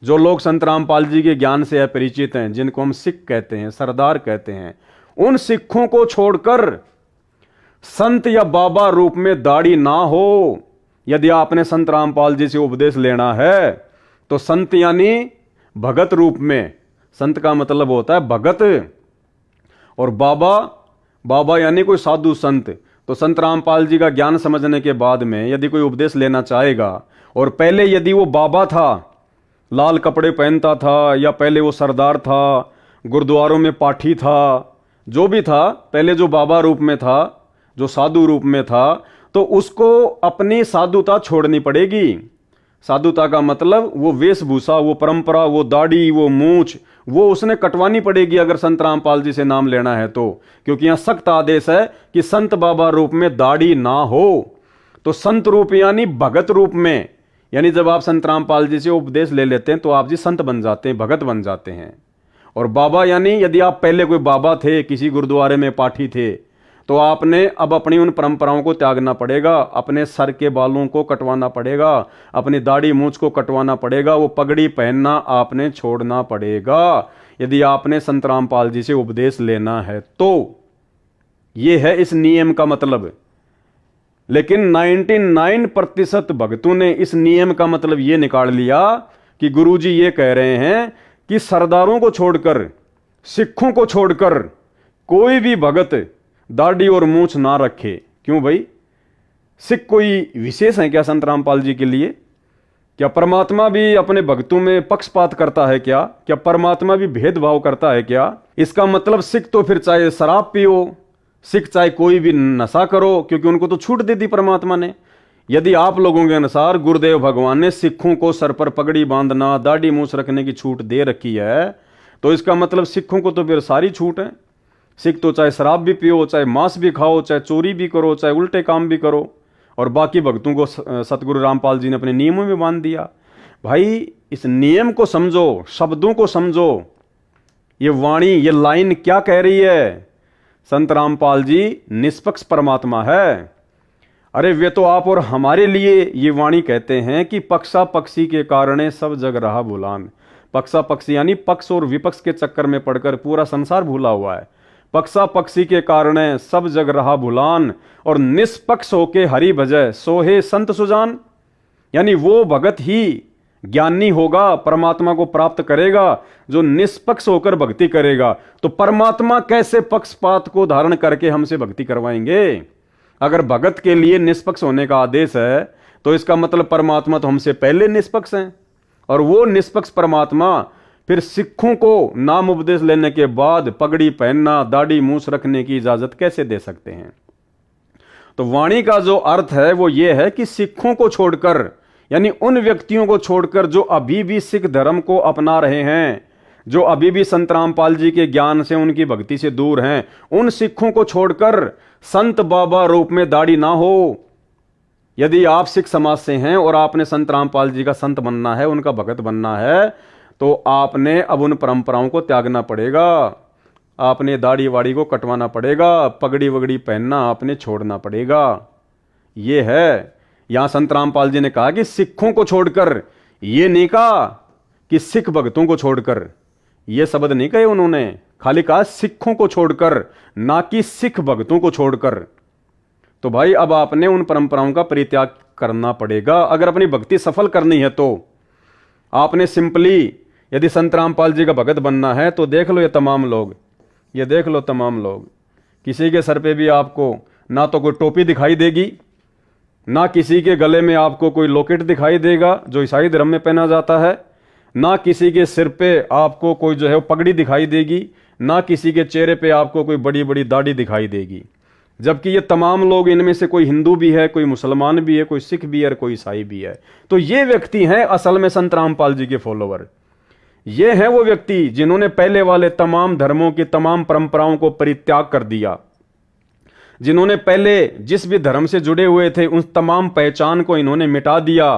जो लोग संत रामपाल जी के ज्ञान से अपरिचित हैं, जिनको हम सिख कहते हैं, सरदार कहते हैं, उन सिखों को छोड़कर संत या बाबा रूप में दाढ़ी ना हो। यदि आपने संत रामपाल जी से उपदेश लेना है तो संत यानी भगत रूप में, संत का मतलब होता है भगत, और बाबा यानी कोई साधु संत। तो संत रामपाल जी का ज्ञान समझने के बाद में यदि कोई उपदेश लेना चाहेगा और पहले यदि वो बाबा था, लाल कपड़े पहनता था, या पहले वो सरदार था, गुरुद्वारों में पाठी था, जो भी था, पहले जो बाबा रूप में था, जो साधु रूप में था, तो उसको अपनी साधुता छोड़नी पड़ेगी। साधुता का मतलब वो वेशभूषा, वो परंपरा, वो दाढ़ी, वो मूछ, वो उसने कटवानी पड़ेगी अगर संत रामपाल जी से नाम लेना है तो, क्योंकि यहां सख्त आदेश है कि संत बाबा रूप में दाढ़ी ना हो। तो संत रूप यानी भगत रूप में, यानी जब आप संत रामपाल जी से उपदेश ले लेते हैं तो आप जी संत बन जाते हैं, भगत बन जाते हैं। और बाबा यानी यदि आप पहले कोई बाबा थे, किसी गुरुद्वारे में पाठी थे, तो आपने अब अपनी उन परंपराओं को त्यागना पड़ेगा, अपने सर के बालों को कटवाना पड़ेगा, अपनी दाढ़ी मूंछ को कटवाना पड़ेगा, वो पगड़ी पहनना आपने छोड़ना पड़ेगा, यदि आपने संत रामपाल जी से उपदेश लेना है तो। ये है इस नियम का मतलब। लेकिन 99% भक्तों ने इस नियम का मतलब ये निकाल लिया कि गुरुजी ये कह रहे हैं कि सरदारों को छोड़कर, सिखों को छोड़कर कोई भी भगत दाढ़ी और मूंछ ना रखे। क्यों भाई, सिख कोई विशेष है क्या संत रामपाल जी के लिए? क्या परमात्मा भी अपने भक्तों में पक्षपात करता है क्या? क्या परमात्मा भी भेदभाव करता है क्या? इसका मतलब सिख तो फिर चाहे शराब पियो, सिख चाहे कोई भी नशा करो, क्योंकि उनको तो छूट दे दी परमात्मा ने। यदि आप लोगों के अनुसार गुरुदेव भगवान ने सिखों को सर पर पगड़ी बांधना, दाढ़ी मूंछ रखने की छूट दे रखी है, तो इसका मतलब सिखों को तो फिर सारी छूट है। सिख तो चाहे शराब भी पियो, चाहे मांस भी खाओ, चाहे चोरी भी करो, चाहे उल्टे काम भी करो, और बाकी भक्तों को सतगुरु रामपाल जी ने अपने नियमों में बांध दिया। भाई इस नियम को समझो, शब्दों को समझो, ये वाणी, ये लाइन क्या कह रही है। संत रामपाल जी निष्पक्ष परमात्मा है। अरे वे तो आप और हमारे लिए ये वाणी कहते हैं कि पक्षा पक्षी के कारण सब जग रहा भूलान। पक्षा पक्षी यानी पक्ष और विपक्ष के चक्कर में पड़कर पूरा संसार भूला हुआ है। पक्षा पक्षी के कारण सब जग रहा भूलान, और निष्पक्ष होके हरि भजय सोहे संत सुजान। यानी वो भगत ही ज्ञानी होगा, परमात्मा को प्राप्त करेगा, जो निष्पक्ष होकर भक्ति करेगा। तो परमात्मा कैसे पक्षपात को धारण करके हमसे भक्ति करवाएंगे? अगर भगत के लिए निष्पक्ष होने का आदेश है तो इसका मतलब परमात्मा तो हमसे पहले निष्पक्ष हैं, और वो निष्पक्ष परमात्मा फिर सिखों को नाम उपदेश लेने के बाद पगड़ी पहनना, दाढ़ी मूंछ रखने की इजाजत कैसे दे सकते हैं? तो वाणी का जो अर्थ है वो ये है कि सिखों को छोड़कर, यानी उन व्यक्तियों को छोड़कर जो अभी भी सिख धर्म को अपना रहे हैं, जो अभी भी संत रामपाल जी के ज्ञान से, उनकी भक्ति से दूर हैं, उन सिखों को छोड़कर संत बाबा रूप में दाढ़ी ना हो। यदि आप सिख समाज से हैं और आपने संत रामपाल जी का संत बनना है, उनका भगत बनना है, तो आपने अब उन परंपराओं को त्यागना पड़ेगा। आपने दाढ़ी वाड़ी को कटवाना पड़ेगा, पगड़ी वगड़ी पहनना आपने छोड़ना पड़ेगा। ये है, यहां संत रामपाल जी ने कहा कि सिखों को छोड़कर, ये नहीं कहा कि सिख भक्तों को छोड़कर, ये शब्द नहीं कहे उन्होंने, खाली कहा सिखों को छोड़कर, ना कि सिख भक्तों को छोड़कर। तो भाई अब आपने उन परंपराओं का परित्याग करना पड़ेगा अगर अपनी भक्ति सफल करनी है। तो आपने सिंपली, यदि संत रामपाल जी का भगत बनना है तो देख लो ये तमाम लोग, ये देख लो तमाम लोग, किसी के सर पे भी आपको ना तो कोई टोपी दिखाई देगी, ना किसी के गले में आपको कोई लॉकेट दिखाई देगा जो ईसाई धर्म में पहना जाता है, ना किसी के सिर पे आपको कोई जो है वो पगड़ी दिखाई देगी, ना किसी के चेहरे पे आपको कोई बड़ी बड़ी दाढ़ी दिखाई देगी। जबकि ये तमाम लोग, इनमें से कोई हिंदू भी है, कोई मुसलमान भी है, कोई सिख भी है और कोई ईसाई भी है। तो ये व्यक्ति हैं असल में संत रामपाल जी के फॉलोवर। ये हैं वो व्यक्ति जिन्होंने पहले वाले तमाम धर्मों की तमाम परंपराओं को परित्याग कर दिया, जिन्होंने पहले जिस भी धर्म से जुड़े हुए थे उन तमाम पहचान को इन्होंने मिटा दिया,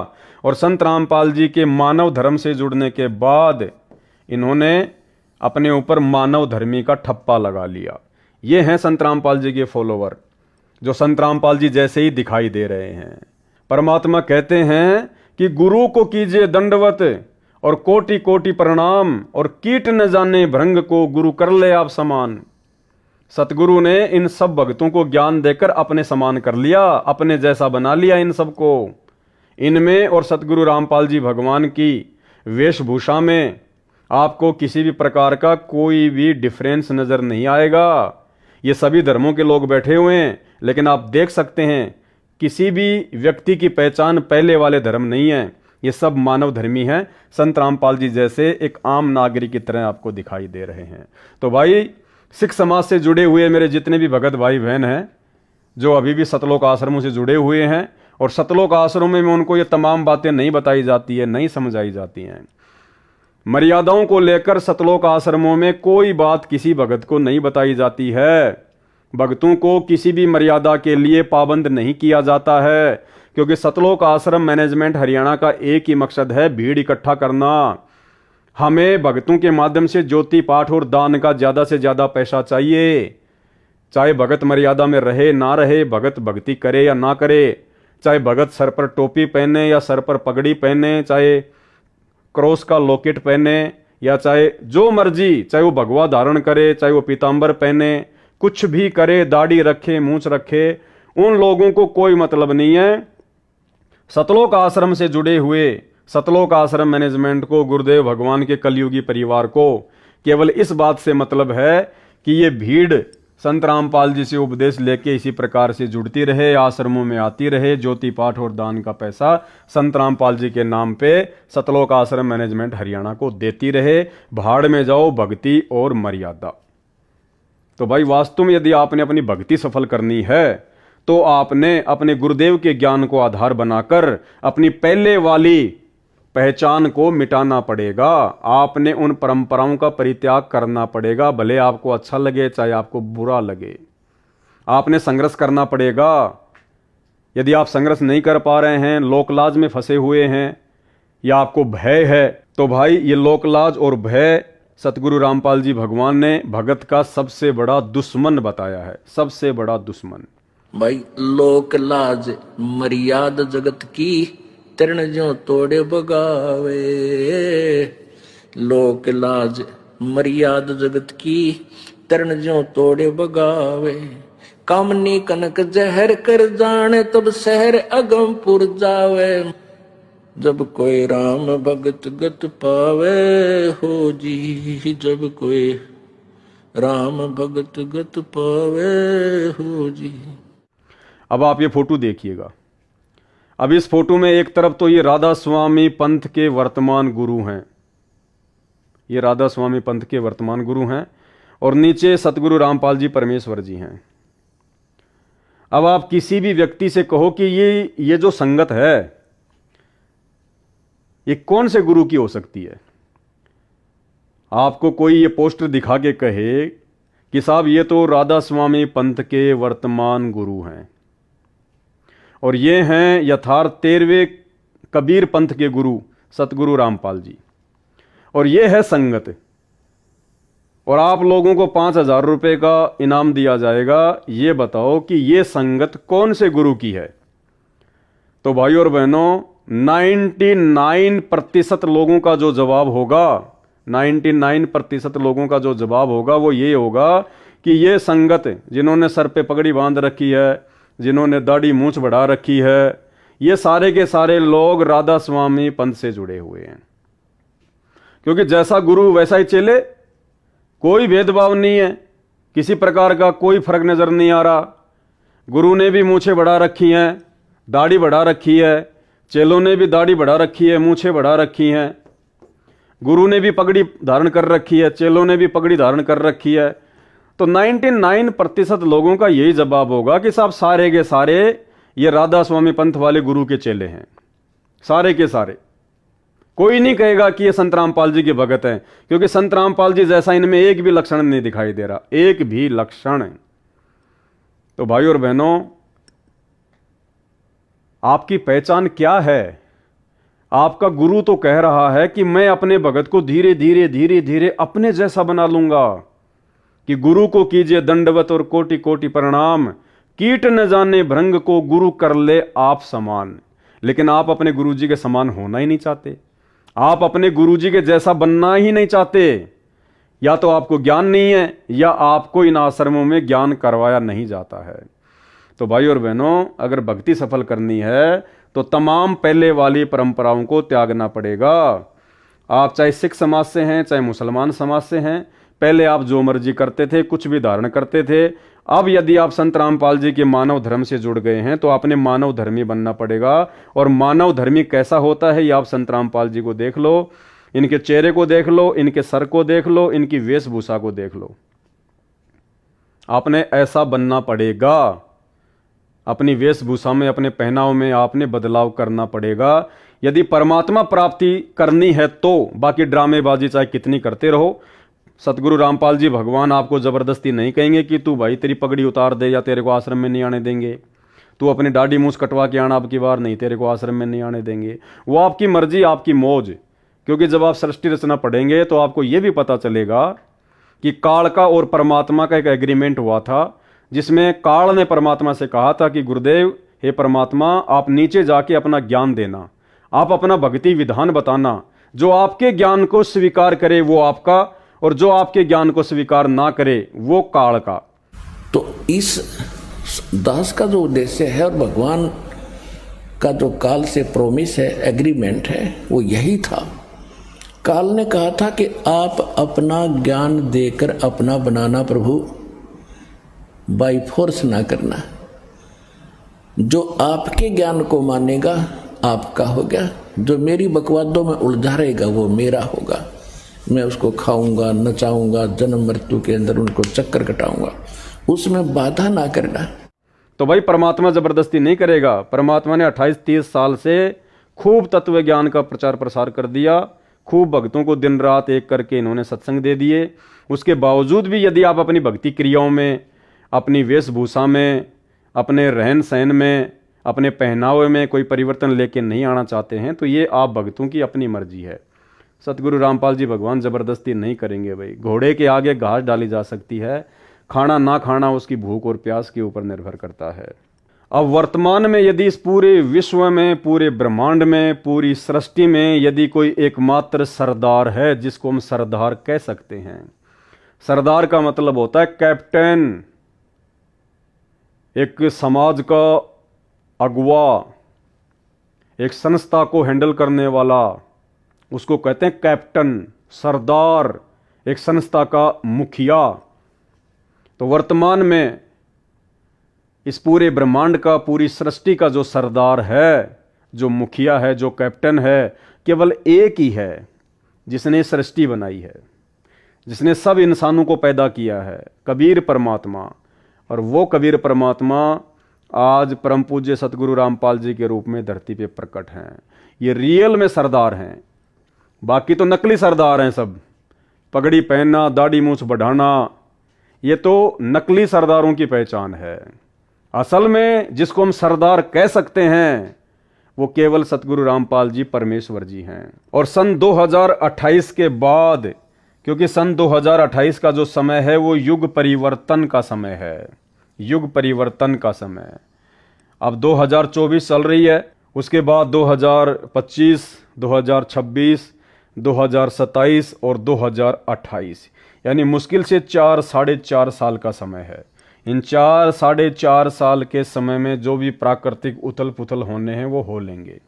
और संत रामपाल जी के मानव धर्म से जुड़ने के बाद इन्होंने अपने ऊपर मानव धर्मी का ठप्पा लगा लिया। ये हैं संत रामपाल जी के फॉलोवर, जो संत रामपाल जी जैसे ही दिखाई दे रहे हैं। परमात्मा कहते हैं कि गुरु को कीजिए दंडवत और कोटि कोटि प्रणाम, और कीट न जाने भृंग को गुरु कर ले आप समान। सतगुरु ने इन सब भक्तों को ज्ञान देकर अपने समान कर लिया, अपने जैसा बना लिया इन सबको। इनमें और सतगुरु रामपाल जी भगवान की वेशभूषा में आपको किसी भी प्रकार का कोई भी डिफरेंस नजर नहीं आएगा। ये सभी धर्मों के लोग बैठे हुए हैं, लेकिन आप देख सकते हैं किसी भी व्यक्ति की पहचान पहले वाले धर्म नहीं है, ये सब मानव धर्मी हैं। संत रामपाल जी जैसे एक आम नागरिक की तरह आपको दिखाई दे रहे हैं। तो भाई सिख समाज से जुड़े हुए मेरे जितने भी भगत भाई बहन हैं, जो अभी भी सतलोक आश्रमों से जुड़े हुए हैं, और सतलोक आश्रमों में उनको ये तमाम बातें नहीं बताई जाती है, नहीं समझाई जाती हैं। मर्यादाओं को लेकर सतलोक आश्रमों में कोई बात किसी भगत को नहीं बताई जाती है। भक्तों को किसी भी मर्यादा के लिए पाबंद नहीं किया जाता है, क्योंकि सतलोक आश्रम मैनेजमेंट हरियाणा का एक ही मकसद है, भीड़ इकट्ठा करना। हमें भक्तों के माध्यम से ज्योति पाठ और दान का ज्यादा से ज्यादा पैसा चाहिए। चाहे भगत मर्यादा में रहे ना रहे, भगत भक्ति करे या ना करे, चाहे भगत सर पर टोपी पहने या सर पर पगड़ी पहने, चाहे क्रॉस का लॉकेट पहने या चाहे जो मर्जी, चाहे वो भगवा धारण करे, चाहे वो पीतांबर पहने, कुछ भी करे, दाढ़ी रखे, मूंछ रखे, उन लोगों को कोई मतलब नहीं है। सतलोक आश्रम से जुड़े हुए सतलोक आश्रम मैनेजमेंट को, गुरुदेव भगवान के कलयुगी परिवार को केवल इस बात से मतलब है कि ये भीड़ संत रामपाल जी से उपदेश लेके इसी प्रकार से जुड़ती रहे, आश्रमों में आती रहे, ज्योति पाठ और दान का पैसा संत रामपाल जी के नाम पे सतलोक आश्रम मैनेजमेंट हरियाणा को देती रहे। भाड़ में जाओ भक्ति और मर्यादा। तो भाई वास्तव में यदि आपने अपनी भक्ति सफल करनी है तो आपने अपने गुरुदेव के ज्ञान को आधार बनाकर अपनी पहले वाली पहचान को मिटाना पड़ेगा। आपने उन परंपराओं का परित्याग करना पड़ेगा, भले आपको अच्छा लगे चाहे आपको बुरा लगे। आपने संघर्ष करना पड़ेगा। यदि आप संघर्ष नहीं कर पा रहे हैं, लोकलाज में फंसे हुए हैं या आपको भय है, तो भाई ये लोकलाज और भय सतगुरु रामपाल जी भगवान ने भगत का सबसे बड़ा दुश्मन बताया है, सबसे बड़ा दुश्मन। भाई लोक लाज मर्याद जगत की, तरण जो तोड़े बगावे। लोक लाज मर्याद जगत की, तरण जो तोड़े बगावे। कामनी कनक जहर कर जाने, तब शहर अगमपुर जावे। जब कोई राम भगत गत पावे हो जी, जब कोई राम भगत गत पावे हो जी। अब आप ये फोटो देखिएगा। अब इस फोटो में एक तरफ तो ये राधा स्वामी पंथ के वर्तमान गुरु हैं, ये राधा स्वामी पंथ के वर्तमान गुरु हैं, और नीचे सतगुरु रामपाल जी परमेश्वर जी हैं। अब आप किसी भी व्यक्ति से कहो कि ये जो संगत है ये कौन से गुरु की हो सकती है, आपको कोई ये पोस्टर दिखा के कहे कि साहब ये तो राधा स्वामी पंथ के वर्तमान गुरु हैं और ये हैं यथार्थ 13वें कबीर पंथ के गुरु सतगुरु रामपाल जी, और ये है संगत, और आप लोगों को 5,000 रुपए का इनाम दिया जाएगा। ये बताओ कि ये संगत कौन से गुरु की है। तो भाई और बहनों 99% लोगों का जो जवाब होगा, 99% लोगों का जो जवाब होगा वो ये होगा कि ये संगत जिन्होंने सर पे पगड़ी बांध रखी है, जिन्होंने दाढ़ी मूंछ बढ़ा रखी है, ये सारे के सारे लोग राधा स्वामी पंथ से जुड़े हुए हैं। क्योंकि जैसा गुरु वैसा ही चेले, कोई भेदभाव नहीं है, किसी प्रकार का कोई फर्क नजर नहीं आ रहा। गुरु ने भी मूंछें बढ़ा रखी हैं, दाढ़ी बढ़ा रखी है, चेलों ने भी दाढ़ी बढ़ा रखी है, मूंछें बढ़ा रखी हैं। गुरु ने भी पगड़ी धारण कर रखी है, चेलों ने भी पगड़ी धारण कर रखी है। तो 99% लोगों का यही जवाब होगा कि साहब सारे के सारे ये राधा स्वामी पंथ वाले गुरु के चेले हैं, सारे के सारे। कोई नहीं कहेगा कि ये संत रामपाल जी के भगत हैं, क्योंकि संत रामपाल जी जैसा इनमें एक भी लक्षण नहीं दिखाई दे रहा, एक भी लक्षण। तो भाई और बहनों, आपकी पहचान क्या है? आपका गुरु तो कह रहा है कि मैं अपने भगत को धीरे धीरे धीरे धीरे अपने जैसा बना लूंगा, कि गुरु को कीजिए दंडवत और कोटि कोटि प्रणाम, कीट न जाने भृंग को गुरु कर ले आप समान। लेकिन आप अपने गुरुजी के समान होना ही नहीं चाहते, आप अपने गुरुजी के जैसा बनना ही नहीं चाहते। या तो आपको ज्ञान नहीं है या आपको इन आश्रमों में ज्ञान करवाया नहीं जाता है। तो भाई और बहनों, अगर भक्ति सफल करनी है तो तमाम पहले वाली परंपराओं को त्यागना पड़ेगा। आप चाहे सिख समाज से हैं, चाहे मुसलमान समाज से हैं, पहले आप जो मर्जी करते थे, कुछ भी धारण करते थे। अब यदि आप संत रामपाल जी के मानव धर्म से जुड़ गए हैं तो आपने मानव धर्मी बनना पड़ेगा। और मानव धर्मी कैसा होता है ये आप संत रामपाल जी को देख लो, इनके चेहरे को देख लो, इनके सर को देख लो, इनकी वेशभूषा को देख लो। आपने ऐसा बनना पड़ेगा, अपनी वेशभूषा में, अपने पहनाव में आपने बदलाव करना पड़ेगा। यदि परमात्मा प्राप्ति करनी है तो बाकी ड्रामेबाजी चाहे कितनी करते रहो, सतगुरु रामपाल जी भगवान आपको जबरदस्ती नहीं कहेंगे कि तू भाई तेरी पगड़ी उतार दे या तेरे को आश्रम में नहीं आने देंगे, तू अपनी दाढ़ी मूछ कटवा के आना अब की बार, नहीं तेरे को आश्रम में नहीं आने देंगे। वो आपकी मर्जी, आपकी मौज। क्योंकि जब आप सृष्टि रचना पढ़ेंगे तो आपको यह भी पता चलेगा कि काल का और परमात्मा का एक एग्रीमेंट हुआ था। जिसमें काल ने परमात्मा से कहा था कि गुरुदेव, हे परमात्मा, आप नीचे जाके अपना ज्ञान देना, आप अपना भक्ति विधान बताना, जो आपके ज्ञान को स्वीकार करे वो आपका, और जो आपके ज्ञान को स्वीकार ना करे वो काल का। तो इस दास का जो उद्देश्य है और भगवान का जो काल से प्रोमिस है, एग्रीमेंट है, वो यही था। काल ने कहा था कि आप अपना ज्ञान देकर अपना बनाना प्रभु, बाई फोर्स ना करना। जो आपके ज्ञान को मानेगा आपका हो गया, जो मेरी बकवादों में उलझा रहेगा वो मेरा होगा। मैं उसको खाऊंगा, नचाऊंगा, जन्म मृत्यु के अंदर उनको चक्कर कटाऊंगा, उसमें बाधा ना करना। तो भाई परमात्मा जबरदस्ती नहीं करेगा। परमात्मा ने 28-30 साल से खूब तत्व ज्ञान का प्रचार प्रसार कर दिया, खूब भक्तों को दिन रात एक करके इन्होंने सत्संग दे दिए। उसके बावजूद भी यदि आप अपनी भक्ति क्रियाओं में, अपनी वेशभूषा में, अपने रहन सहन में, अपने पहनावे में कोई परिवर्तन लेके नहीं आना चाहते हैं, तो ये आप भक्तों की अपनी मर्जी है। सतगुरु रामपाल जी भगवान जबरदस्ती नहीं करेंगे। भाई घोड़े के आगे घास डाली जा सकती है, खाना ना खाना उसकी भूख और प्यास के ऊपर निर्भर करता है। अब वर्तमान में यदि इस पूरे विश्व में, पूरे ब्रह्मांड में, पूरी सृष्टि में यदि कोई एकमात्र सरदार है जिसको हम सरदार कह सकते हैं। सरदार का मतलब होता है कैप्टन, एक समाज का अगुवा, एक संस्था को हैंडल करने वाला, उसको कहते हैं कैप्टन, सरदार, एक संस्था का मुखिया। तो वर्तमान में इस पूरे ब्रह्मांड का, पूरी सृष्टि का जो सरदार है, जो मुखिया है, जो कैप्टन है, केवल एक ही है जिसने सृष्टि बनाई है, जिसने सब इंसानों को पैदा किया है, कबीर परमात्मा। और वो कबीर परमात्मा आज परम पूज्य सतगुरु रामपाल जी के रूप में धरती पे प्रकट हैं। ये रियल में सरदार हैं, बाकी तो नकली सरदार हैं सब। पगड़ी पहनना, दाढ़ी मूंछ बढ़ाना, ये तो नकली सरदारों की पहचान है। असल में जिसको हम सरदार कह सकते हैं वो केवल सतगुरु रामपाल जी परमेश्वर जी हैं। और सन 2028 के बाद, क्योंकि सन 2028 का जो समय है वो युग परिवर्तन का समय है, युग परिवर्तन का समय। अब 2024 चल रही है, उसके बाद 2025, 2026, 2027 और 2028, यानी मुश्किल से 4-4.5 साल का समय है। इन 4-4.5 साल के समय में जो भी प्राकृतिक उथल पुथल होने हैं वो हो लेंगे।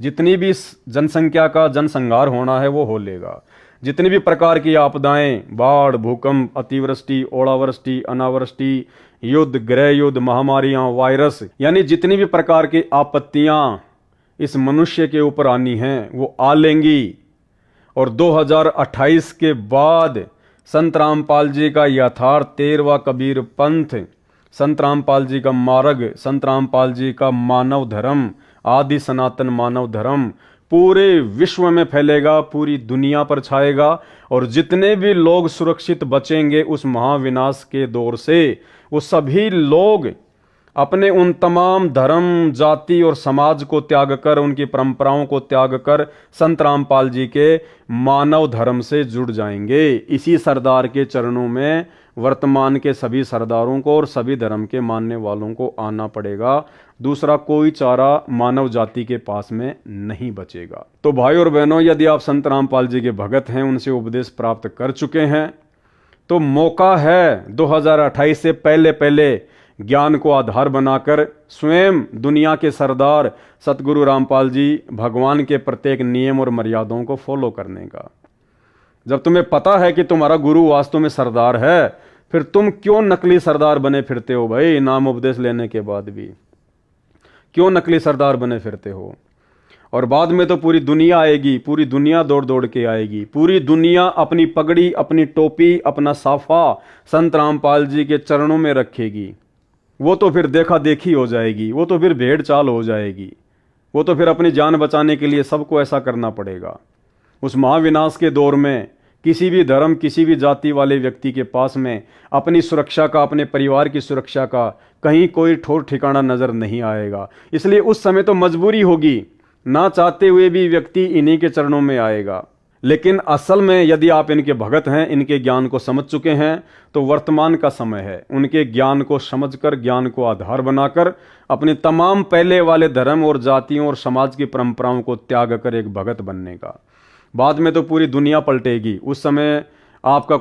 जितनी भी जनसंख्या का जनसंहार होना है वो हो लेगा। जितनी भी प्रकार की आपदाएं, बाढ़, भूकंप, अतिवृष्टि, ओलावृष्टि, अनावृष्टि, युद्ध, गृह युद्ध, महामारियां, वायरस, यानी जितनी भी प्रकार की आपत्तियां इस मनुष्य के ऊपर आनी हैं वो आ लेंगी। और 2028 के बाद संत रामपाल जी का यथार्थ 13वां कबीर पंथ, संत रामपाल जी का मार्ग, संत रामपाल जी का मानव धर्म, आदि सनातन मानव धर्म पूरे विश्व में फैलेगा, पूरी दुनिया पर छाएगा। और जितने भी लोग सुरक्षित बचेंगे उस महाविनाश के दौर से, वो सभी लोग अपने उन तमाम धर्म, जाति और समाज को त्याग कर, उनकी परंपराओं को त्याग कर संत रामपाल जी के मानव धर्म से जुड़ जाएंगे। इसी सरदार के चरणों में वर्तमान के सभी सरदारों को और सभी धर्म के मानने वालों को आना पड़ेगा। दूसरा कोई चारा मानव जाति के पास में नहीं बचेगा। तो भाई और बहनों, यदि आप संत रामपाल जी के भगत हैं, उनसे उपदेश प्राप्त कर चुके हैं, तो मौका है 2028 से पहले पहले ज्ञान को आधार बनाकर स्वयं दुनिया के सरदार सतगुरु रामपाल जी भगवान के प्रत्येक नियम और मर्यादाओं को फॉलो करने का। जब तुम्हें पता है कि तुम्हारा गुरु वास्तव में सरदार है, फिर तुम क्यों नकली सरदार बने फिरते हो? भाई नाम उपदेश लेने के बाद भी क्यों नकली सरदार बने फिरते हो? और बाद में तो पूरी दुनिया आएगी, पूरी दुनिया दौड़ दौड़ के आएगी, पूरी दुनिया अपनी पगड़ी, अपनी टोपी, अपना साफा संत रामपाल जी के चरणों में रखेगी। वो तो फिर देखा देखी हो जाएगी, वो तो फिर भेड़ चाल हो जाएगी, वो तो फिर अपनी जान बचाने के लिए सबको ऐसा करना पड़ेगा। उस महाविनाश के दौर में किसी भी धर्म, किसी भी जाति वाले व्यक्ति के पास में अपनी सुरक्षा का, अपने परिवार की सुरक्षा का कहीं कोई ठोर ठिकाना नजर नहीं आएगा। इसलिए उस समय तो मजबूरी होगी, ना चाहते हुए भी व्यक्ति इन्हीं के चरणों में आएगा। लेकिन असल में यदि आप इनके भगत हैं, इनके ज्ञान को समझ चुके हैं, तो वर्तमान का समय है उनके ज्ञान को समझकर, ज्ञान को आधार बनाकर अपनी तमाम पहले वाले धर्म और जातियों और समाज की परंपराओं को त्याग कर एक भगत बनने का। बाद में तो पूरी दुनिया पलटेगी, उस समय आपका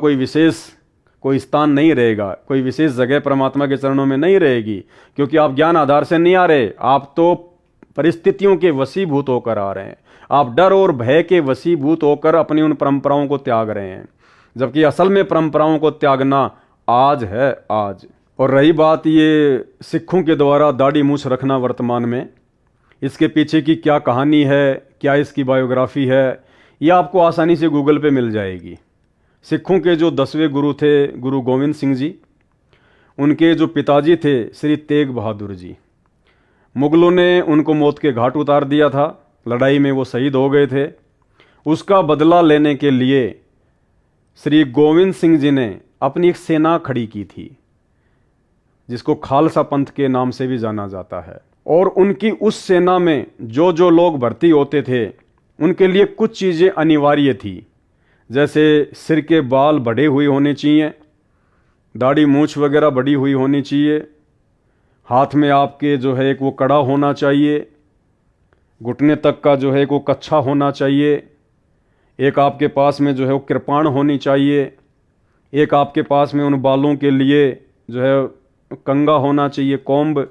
कोई स्थान नहीं रहेगा, कोई विशेष जगह परमात्मा के चरणों में नहीं रहेगी, क्योंकि आप ज्ञान आधार से नहीं आ रहे, आप तो परिस्थितियों के वशीभूत होकर आ रहे हैं। आप डर और भय के वशीभूत होकर अपनी उन परंपराओं को त्याग रहे हैं, जबकि असल में परंपराओं को त्यागना आज है, आज। और रही बात ये सिखों के द्वारा दाढ़ी मूछ रखना वर्तमान में, इसके पीछे की क्या कहानी है, क्या इसकी बायोग्राफी है, यह आपको आसानी से गूगल पे मिल जाएगी। सिखों के जो 10वें गुरु थे गुरु गोविंद सिंह जी, उनके जो पिताजी थे श्री तेग बहादुर जी, मुगलों ने उनको मौत के घाट उतार दिया था, लड़ाई में वो शहीद हो गए थे। उसका बदला लेने के लिए श्री गोविंद सिंह जी ने अपनी एक सेना खड़ी की थी, जिसको खालसा पंथ के नाम से भी जाना जाता है। और उनकी उस सेना में जो जो लोग भर्ती होते थे, उनके लिए कुछ चीज़ें अनिवार्य थी, जैसे सिर के बाल बढ़े हुए होने चाहिए, दाढ़ी मूछ वगैरह बढ़ी हुई होनी चाहिए, हाथ में आपके जो है एक वो कड़ा होना चाहिए, घुटने तक का जो है एक वो कच्छा होना चाहिए, एक आपके पास में जो है वो कृपाण होनी चाहिए, एक आपके पास में उन बालों के लिए जो है कंगा होना चाहिए, कोम्ब।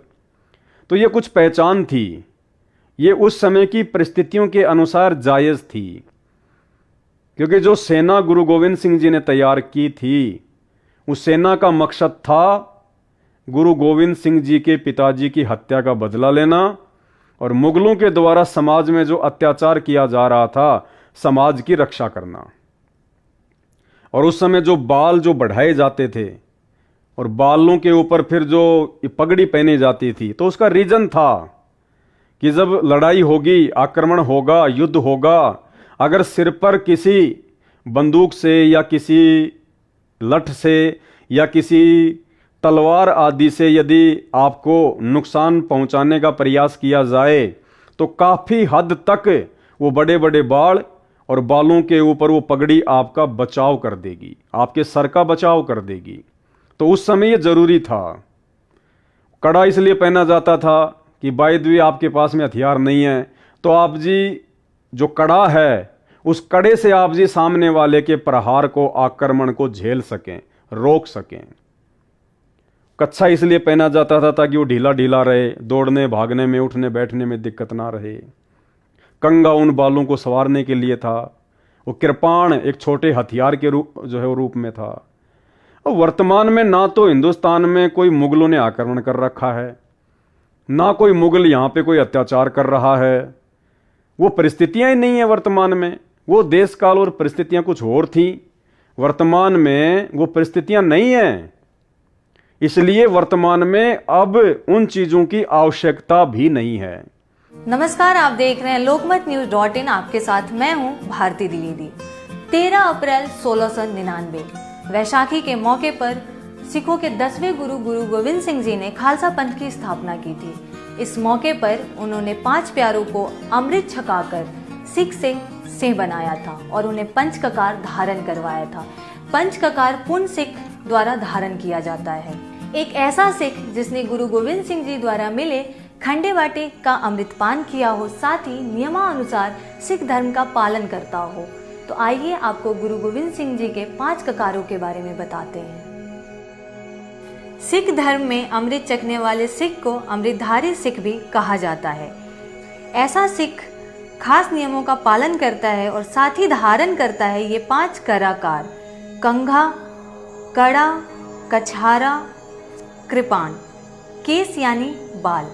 तो ये कुछ पहचान थी, ये उस समय की परिस्थितियों के अनुसार जायज़ थी, क्योंकि जो सेना गुरु गोविंद सिंह जी ने तैयार की थी, उस सेना का मकसद था गुरु गोविंद सिंह जी के पिताजी की हत्या का बदला लेना और मुगलों के द्वारा समाज में जो अत्याचार किया जा रहा था, समाज की रक्षा करना। और उस समय जो बाल जो बढ़ाए जाते थे और बालों के ऊपर फिर जो पगड़ी पहनी जाती थी, तो उसका रीजन था कि जब लड़ाई होगी, आक्रमण होगा, युद्ध होगा, अगर सिर पर किसी बंदूक से या किसी लठ से या किसी तलवार आदि से यदि आपको नुकसान पहुंचाने का प्रयास किया जाए, तो काफ़ी हद तक वो बड़े बड़े बाल और बालों के ऊपर वो पगड़ी आपका बचाव कर देगी, आपके सर का बचाव कर देगी। तो उस समय ये ज़रूरी था। कड़ा इसलिए पहना जाता था कि बाय द वे आपके पास में हथियार नहीं है, तो आप जी जो कड़ा है, उस कड़े से आप जी सामने वाले के प्रहार को, आक्रमण को झेल सकें, रोक सकें। कच्छा इसलिए पहना जाता था ताकि वो ढीला ढीला रहे, दौड़ने भागने में, उठने बैठने में दिक्कत ना रहे। कंगा उन बालों को संवारने के लिए था। वो कृपाण एक छोटे हथियार के रूप में था। और वर्तमान में ना तो हिंदुस्तान में कोई मुगलों ने आक्रमण कर रखा है, ना कोई मुगल यहाँ पे कोई अत्याचार कर रहा है। वो परिस्थितियां ही नहीं है वर्तमान में, वो देश काल और परिस्थितियां कुछ और थी। वर्तमान में वो परिस्थितियां नहीं हैं, इसलिए वर्तमान में अब उन चीजों की आवश्यकता भी नहीं है। नमस्कार, आप देख रहे हैं lokmatnews.in। आपके साथ मैं हूं भारती द्विवेदी। 13 अप्रैल 1699 वैशाखी के मौके पर सिखों के 10वें गुरु गुरु गोविंद सिंह जी ने खालसा पंथ की स्थापना की थी। इस मौके पर उन्होंने 5 प्यारों को अमृत छकाकर सिख से सिंह बनाया था और उन्हें पंचककार धारण करवाया था। पंचककार पूर्ण सिख द्वारा धारण किया जाता है। एक ऐसा सिख जिसने गुरु गोविंद सिंह जी द्वारा मिले खंडे बाटे का अमृतपान किया हो, साथ ही नियमानुसार सिख धर्म का पालन करता हो। तो आइए आपको गुरु गोविंद सिंह जी के 5 ककारों के बारे में बताते हैं। सिख धर्म में अमृत चखने वाले सिख को अमृतधारी सिख भी कहा जाता है। ऐसा सिख खास नियमों का पालन करता है और साथ ही धारण करता है ये 5 कराकार: कंघा, कड़ा, कछारा, कृपाण, केस यानी बाल।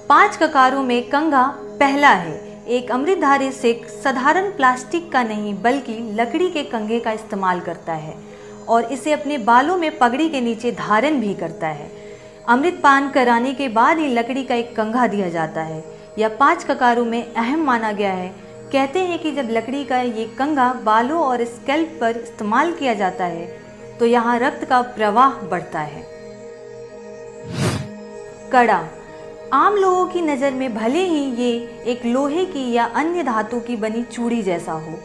5 ककारों में कंघा पहला है। एक अमृतधारी सिख साधारण प्लास्टिक का नहीं बल्कि लकड़ी के कंघे का इस्तेमाल करता है और इसे अपने बालों में पगड़ी के नीचे धारण भी करता है। अमृत पान कराने के बाद ही लकड़ी का एक कंघा दिया जाता है। यह 5 ककारों में अहम माना गया है। कहते हैं कि जब लकड़ी का ये कंघा बालों और स्कैल्प पर इस्तेमाल किया जाता है तो यहाँ रक्त का प्रवाह बढ़ता है। कड़ा। आम लोगों की नज़र में भले ही ये एक लोहे की या अन्य धातु की बनी चूड़ी जैसा हो,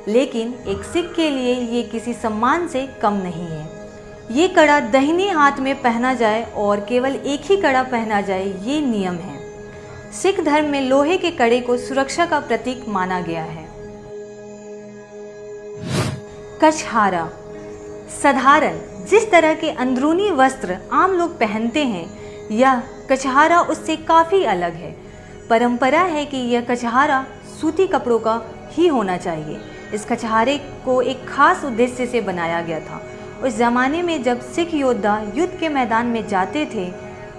लेकिन एक सिख के लिए ये किसी सम्मान से कम नहीं है। ये कड़ा दाहिने हाथ में पहना जाए और केवल एक ही कड़ा पहना जाए, ये नियम है। सिख धर्म में लोहे के कड़े को सुरक्षा का प्रतीक माना गया है। कछहारा साधारण जिस तरह के अंदरूनी वस्त्र आम लोग पहनते हैं, यह कछहारा उससे काफ़ी अलग है। परंपरा है कि यह कछहारा सूती कपड़ों का ही होना चाहिए। इस कछहारे को एक खास उद्देश्य से बनाया गया था। उस ज़माने में जब सिख योद्धा युद्ध के मैदान में जाते थे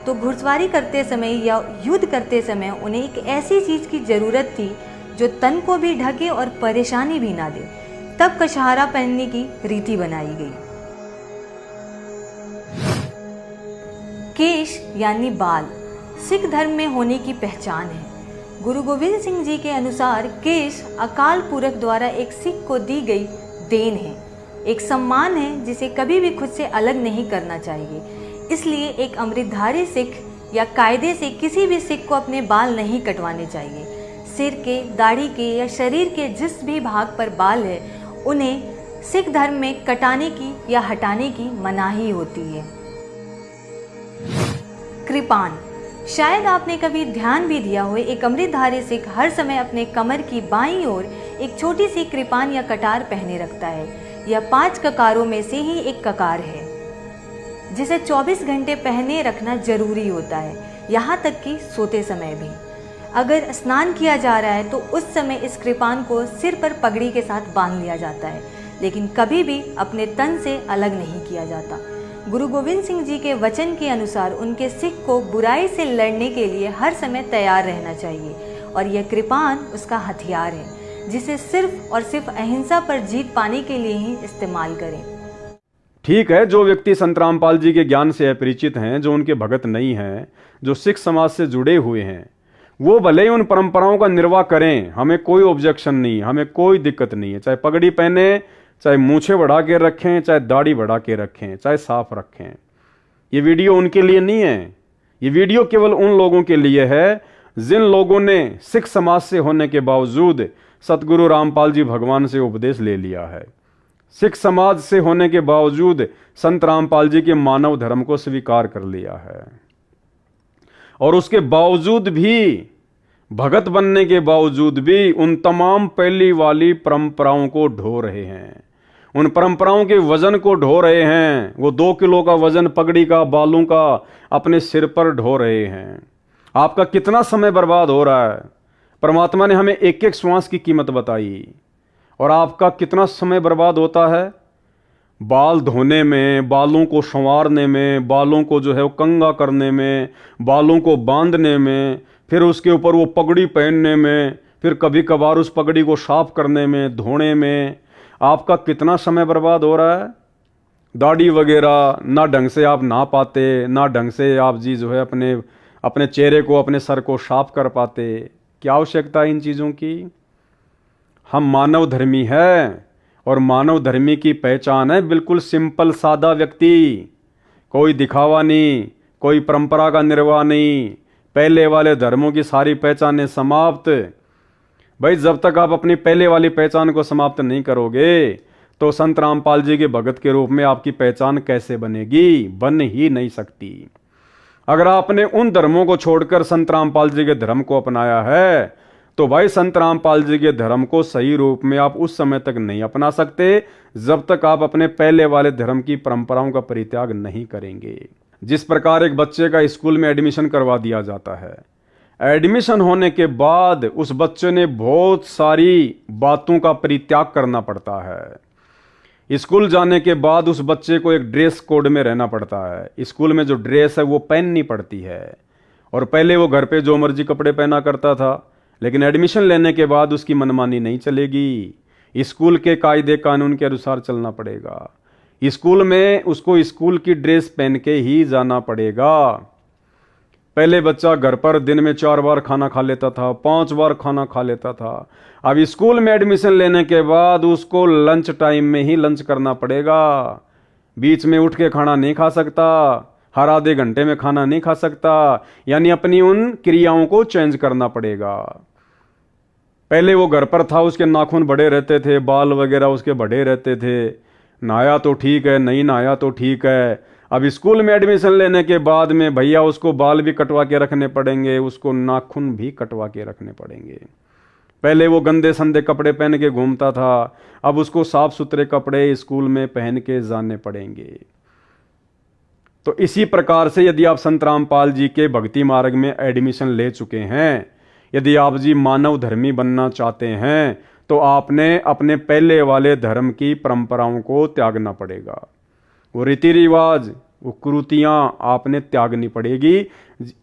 तो घुड़सवारी करते समय या युद्ध करते समय उन्हें एक ऐसी चीज़ की ज़रूरत थी जो तन को भी ढके और परेशानी भी ना दे। तब कछहारा पहनने की रीति बनाई गई। केश यानी बाल सिख धर्म में होने की पहचान है। गुरु गोविंद सिंह जी के अनुसार केश अकाल पुरख द्वारा एक सिख को दी गई देन है, एक सम्मान है जिसे कभी भी खुद से अलग नहीं करना चाहिए। इसलिए एक अमृतधारी सिख या कायदे से किसी भी सिख को अपने बाल नहीं कटवाने चाहिए। सिर के, दाढ़ी के या शरीर के जिस भी भाग पर बाल है उन्हें सिख धर्म में कटाने की या हटाने की मनाही होती है। कृपान शायद आपने कभी ध्यान भी दिया हो, एक अमृतधारी सिख हर समय अपने कमर की बाईं ओर एक छोटी सी कृपान या कटार पहने रखता है। यह 5 ककारों में से ही एक ककार है जिसे 24 घंटे पहने रखना जरूरी होता है, यहाँ तक कि सोते समय भी। अगर स्नान किया जा रहा है तो उस समय इस कृपान को सिर पर पगड़ी के साथ बांध लिया जाता है, लेकिन कभी भी अपने तन से अलग नहीं किया जाता। गुरु गोविंद सिंह जी के वचन के अनुसार उनके सिख को बुराई से लड़ने के लिए हर समय तैयार रहना चाहिए और यह कृपान उसका हथियार है जिसे सिर्फ और सिर्फ अहिंसा पर जीत पाने के लिए ही इस्तेमाल करें। ठीक है, जो व्यक्ति संत रामपाल जी के ज्ञान से अपरिचित हैं, जो उनके भगत नहीं हैं, जो सिख समाज से जुड़े हुए हैं, वो भले ही उन परंपराओं का निर्वाह करें, हमें कोई ऑब्जेक्शन नहीं, हमें कोई दिक्कत नहीं है। चाहे पगड़ी पहने, चाहे मूछे बढ़ा के रखें, चाहे दाढ़ी बढ़ा के रखें, चाहे साफ रखें। ये वीडियो उनके लिए नहीं है, ये वीडियो केवल उन लोगों के लिए है जिन लोगों ने सिख समाज से होने के बावजूद सतगुरु रामपाल जी भगवान से उपदेश ले लिया है, सिख समाज से होने के बावजूद संत रामपाल जी के मानव धर्म को स्वीकार कर लिया है और उसके बावजूद भी, भगत बनने के बावजूद भी उन तमाम पहली वाली परंपराओं को ढो रहे हैं, उन परंपराओं के वजन को ढो रहे हैं। वो 2 किलो का वजन पगड़ी का, बालों का अपने सिर पर ढो रहे हैं। आपका कितना समय बर्बाद हो रहा है। परमात्मा ने हमें एक एक श्वास की कीमत बताई और आपका कितना समय बर्बाद होता है बाल धोने में, बालों को संवारने में, बालों को जो है वो कंघा करने में, बालों को बांधने में, फिर उसके ऊपर वो पगड़ी पहनने में, फिर कभी कभार उस पगड़ी को साफ करने में, धोने में। आपका कितना समय बर्बाद हो रहा है। दाढ़ी वगैरह ना ढंग से आप नहा पाते, ना ढंग से आप जी जो है अपने चेहरे को, अपने सर को साफ कर पाते। क्या आवश्यकता है इन चीज़ों की। हम मानव धर्मी है और मानव धर्मी की पहचान है बिल्कुल सिंपल सादा व्यक्ति, कोई दिखावा नहीं, कोई परंपरा का निर्वाह नहीं, पहले वाले धर्मों की सारी पहचानें समाप्त। भाई जब तक आप अपनी पहले वाली पहचान को समाप्त नहीं करोगे तो संत रामपाल जी के भगत के रूप में आपकी पहचान कैसे बनेगी, बन ही नहीं सकती। अगर आपने उन धर्मों को छोड़कर संत रामपाल जी के धर्म को अपनाया है तो भाई संत रामपाल जी के धर्म को सही रूप में आप उस समय तक नहीं अपना सकते जब तक आप अपने पहले वाले धर्म की परंपराओं का परित्याग नहीं करेंगे। जिस प्रकार एक बच्चे का स्कूल में एडमिशन करवा दिया जाता है, एडमिशन होने के बाद उस बच्चे ने बहुत सारी बातों का परित्याग करना पड़ता है। स्कूल जाने के बाद उस बच्चे को एक ड्रेस कोड में रहना पड़ता है। स्कूल में जो ड्रेस है वो पहननी पड़ती है और पहले वो घर पे जो मर्जी कपड़े पहना करता था, लेकिन एडमिशन लेने के बाद उसकी मनमानी नहीं चलेगी। स्कूल के कायदे कानून के अनुसार चलना पड़ेगा। स्कूल में उसको स्कूल की ड्रेस पहन के ही जाना पड़ेगा। पहले बच्चा घर पर दिन में 4 बार खाना खा लेता था, 5 बार खाना खा लेता था। अब स्कूल में एडमिशन लेने के बाद उसको लंच टाइम में ही लंच करना पड़ेगा। बीच में उठ के खाना नहीं खा सकता, हर आधे घंटे में खाना नहीं खा सकता, यानी अपनी उन क्रियाओं को चेंज करना पड़ेगा। पहले वो घर पर था, उसके नाखून बड़े रहते थे, बाल वगैरह उसके बड़े रहते थे, नहाया तो ठीक है, नहीं नहाया तो ठीक है। अब स्कूल में एडमिशन लेने के बाद में भैया उसको बाल भी कटवा के रखने पड़ेंगे, उसको नाखून भी कटवा के रखने पड़ेंगे। पहले वो गंदे संदे कपड़े पहन के घूमता था, अब उसको साफ सुथरे कपड़े स्कूल में पहन के जाने पड़ेंगे। तो इसी प्रकार से यदि आप संत रामपाल जी के भक्ति मार्ग में एडमिशन ले चुके हैं, यदि आप जी मानव धर्मी बनना चाहते हैं, तो आपने अपने पहले वाले धर्म की परंपराओं को त्यागना पड़ेगा। वो रीति रिवाज, वो कुरीतियां आपने त्यागनी पड़ेगी।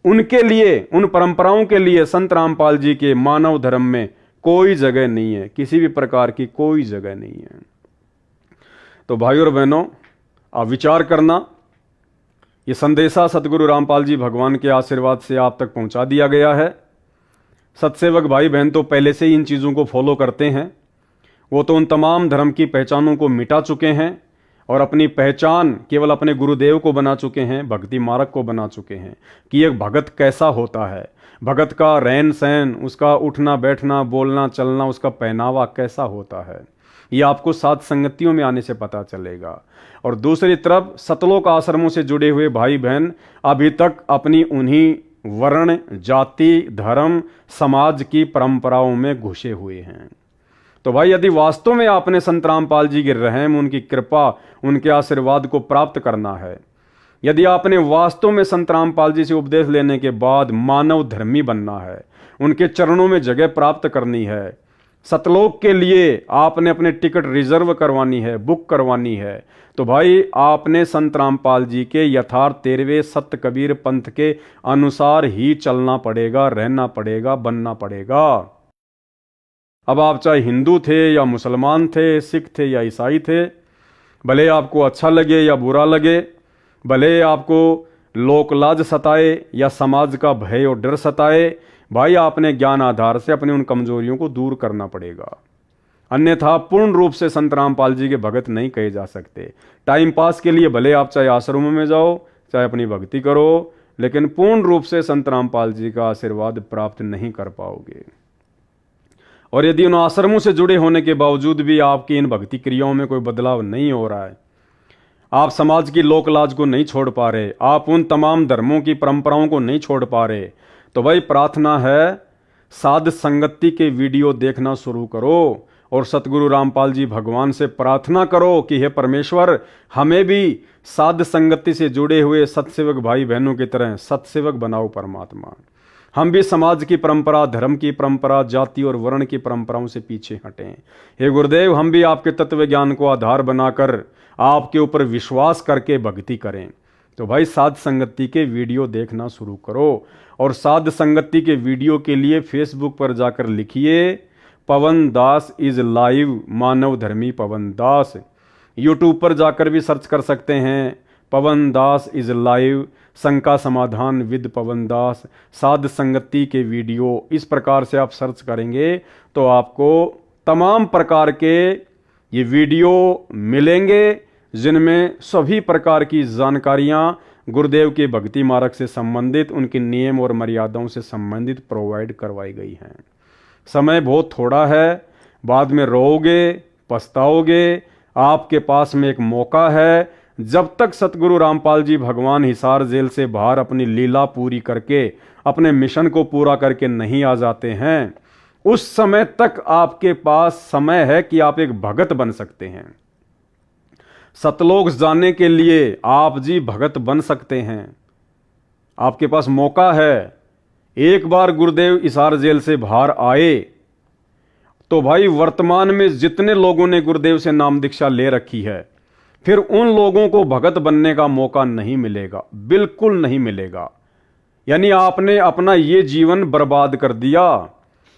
उनके लिए, उन परंपराओं के लिए संत रामपाल जी के मानव धर्म में कोई जगह नहीं है, किसी भी प्रकार की कोई जगह नहीं है। तो भाइयों और बहनों, आप विचार करना, ये संदेशा सतगुरु रामपाल जी भगवान के आशीर्वाद से आप तक पहुंचा दिया गया है। सत्सेवक भाई बहन तो पहले से ही इन चीज़ों को फॉलो करते हैं, वो तो उन तमाम धर्म की पहचानों को मिटा चुके हैं और अपनी पहचान केवल अपने गुरुदेव को बना चुके हैं, भक्ति मार्ग को बना चुके हैं कि एक भगत कैसा होता है, भगत का रहन सहन, उसका उठना बैठना, बोलना चलना, उसका पहनावा कैसा होता है, ये आपको साध संगतियों में आने से पता चलेगा। और दूसरी तरफ सतलोक आश्रमों से जुड़े हुए भाई बहन अभी तक अपनी उन्हीं वर्ण, जाति, धर्म, समाज की परंपराओं में घुसे हुए हैं। तो भाई यदि वास्तव में आपने संत रामपाल जी के रहम, उनकी कृपा, उनके आशीर्वाद को प्राप्त करना है, यदि आपने वास्तव में संत रामपाल जी से उपदेश लेने के बाद मानव धर्मी बनना है, उनके चरणों में जगह प्राप्त करनी है, सतलोक के लिए आपने अपने टिकट रिजर्व करवानी है, बुक करवानी है, तो भाई आपने संत रामपाल जी के यथार्थ 13वें सत कबीर पंथ के अनुसार ही चलना पड़ेगा, रहना पड़ेगा, बनना पड़ेगा। अब आप चाहे हिंदू थे या मुसलमान थे, सिख थे या ईसाई थे, भले आपको अच्छा लगे या बुरा लगे, भले आपको लोक लाज सताए या समाज का भय और डर सताए, भाई आपने ज्ञान आधार से अपनी उन कमजोरियों को दूर करना पड़ेगा। अन्यथा पूर्ण रूप से संत रामपाल जी के भगत नहीं कहे जा सकते। टाइम पास के लिए भले आप चाहे आश्रमों में जाओ, चाहे अपनी भक्ति करो, लेकिन पूर्ण रूप से संत रामपाल जी का आशीर्वाद प्राप्त नहीं कर पाओगे। और यदि उन आश्रमों से जुड़े होने के बावजूद भी आपकी इन भक्ति क्रियाओं में कोई बदलाव नहीं हो रहा है, आप समाज की लोक लाज को नहीं छोड़ पा रहे, आप उन तमाम धर्मों की परंपराओं को नहीं छोड़ पा रहे, तो भाई प्रार्थना है साध संगति के वीडियो देखना शुरू करो और सतगुरु रामपाल जी भगवान से प्रार्थना करो कि हे परमेश्वर, हमें भी साध संगति से जुड़े हुए सत्सेवक भाई बहनों की तरह सत्सेवक बनाओ परमात्मा। हम भी समाज की परंपरा, धर्म की परंपरा, जाति और वर्ण की परंपराओं से पीछे हटें। हे गुरुदेव, हम भी आपके तत्व ज्ञान को आधार बनाकर आपके ऊपर विश्वास करके भक्ति करें। तो भाई साध संगति के वीडियो देखना शुरू करो और साध संगति के वीडियो के लिए फेसबुक पर जाकर लिखिए पवन दास इज लाइव, मानव धर्मी पवन दास। यूट्यूब पर जाकर भी सर्च कर सकते हैं पवन दास इज लाइव, शंका समाधान विद पवन दास, साध संगति के वीडियो। इस प्रकार से आप सर्च करेंगे तो आपको तमाम प्रकार के ये वीडियो मिलेंगे, जिनमें सभी प्रकार की जानकारियां गुरुदेव के भक्ति मार्ग से संबंधित, उनके नियम और मर्यादाओं से संबंधित प्रोवाइड करवाई गई हैं। समय बहुत थोड़ा है, बाद में रोओगे, पछताओगे। आपके पास में एक मौका है, जब तक सतगुरु रामपाल जी भगवान हिसार जेल से बाहर अपनी लीला पूरी करके अपने मिशन को पूरा करके नहीं आ जाते हैं, उस समय तक आपके पास समय है कि आप एक भगत बन सकते हैं। सतलोक जाने के लिए आप जी भगत बन सकते हैं, आपके पास मौका है। एक बार गुरुदेव हिसार जेल से बाहर आए तो भाई वर्तमान में जितने लोगों ने गुरुदेव से नाम दीक्षा ले रखी है, फिर उन लोगों को भगत बनने का मौका नहीं मिलेगा, बिल्कुल नहीं मिलेगा। यानी आपने अपना ये जीवन बर्बाद कर दिया,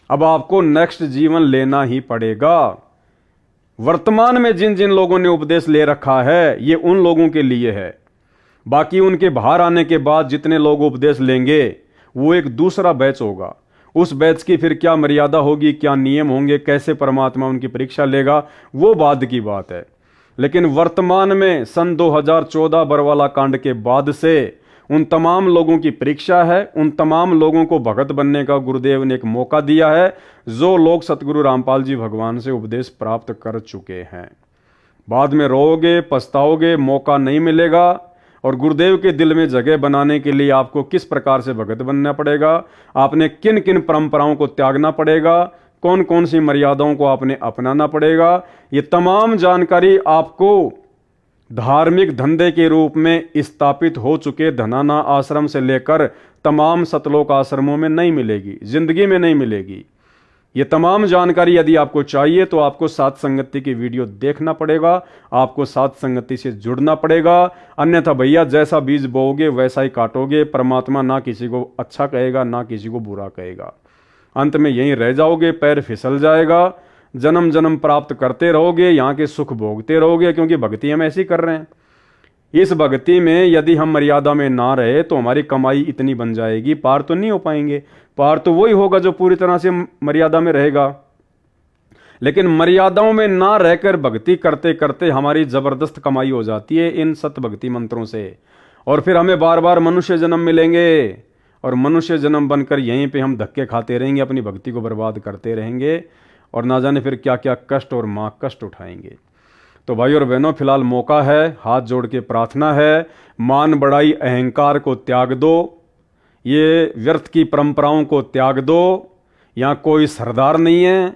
अब आपको नेक्स्ट जीवन लेना ही पड़ेगा। वर्तमान में जिन जिन लोगों ने उपदेश ले रखा है, ये उन लोगों के लिए है। बाकी उनके बाहर आने के बाद जितने लोग उपदेश लेंगे वो एक दूसरा बैच होगा। उस बैच की फिर क्या मर्यादा होगी, क्या नियम होंगे, कैसे परमात्मा उनकी परीक्षा लेगा, वो बाद की बात है। लेकिन वर्तमान में सन 2014 बरवाला कांड के बाद से उन तमाम लोगों की परीक्षा है, उन तमाम लोगों को भगत बनने का गुरुदेव ने एक मौका दिया है, जो लोग सतगुरु रामपाल जी भगवान से उपदेश प्राप्त कर चुके हैं। बाद में रोओगे, पछताओगे, मौका नहीं मिलेगा। और गुरुदेव के दिल में जगह बनाने के लिए आपको किस प्रकार से भगत बनना पड़ेगा, आपने किन किन परंपराओं को त्यागना पड़ेगा, कौन कौन सी मर्यादाओं को आपने अपनाना पड़ेगा, ये तमाम जानकारी आपको धार्मिक धंधे के रूप में स्थापित हो चुके धनाना आश्रम से लेकर तमाम सतलोक आश्रमों में नहीं मिलेगी, जिंदगी में नहीं मिलेगी। ये तमाम जानकारी यदि आपको चाहिए तो आपको सात संगति की वीडियो देखना पड़ेगा, आपको सात संगति से जुड़ना पड़ेगा। अन्यथा भैया जैसा बीज बोओगे वैसा ही काटोगे। परमात्मा ना किसी को अच्छा कहेगा ना किसी को बुरा कहेगा, अंत में यहीं रह जाओगे, पैर फिसल जाएगा, जन्म जन्म प्राप्त करते रहोगे, यहाँ के सुख भोगते रहोगे, क्योंकि भक्ति हम ऐसी कर रहे हैं। इस भक्ति में यदि हम मर्यादा में ना रहे तो हमारी कमाई इतनी बन जाएगी, पार तो नहीं हो पाएंगे। पार तो वही होगा जो पूरी तरह से मर्यादा में रहेगा। लेकिन मर्यादाओं में ना रहकर भक्ति करते करते हमारी जबरदस्त कमाई हो जाती है इन सत भक्ति मंत्रों से, और फिर हमें बार बार मनुष्य जन्म मिलेंगे, और मनुष्य जन्म बनकर यहीं पे हम धक्के खाते रहेंगे, अपनी भक्ति को बर्बाद करते रहेंगे, और ना जाने फिर क्या क्या कष्ट और मां कष्ट उठाएंगे। तो भाई और बहनों, फिलहाल मौका है, हाथ जोड़ के प्रार्थना है, मान बढ़ाई अहंकार को त्याग दो, ये व्यर्थ की परंपराओं को त्याग दो। यहाँ कोई सरदार नहीं है,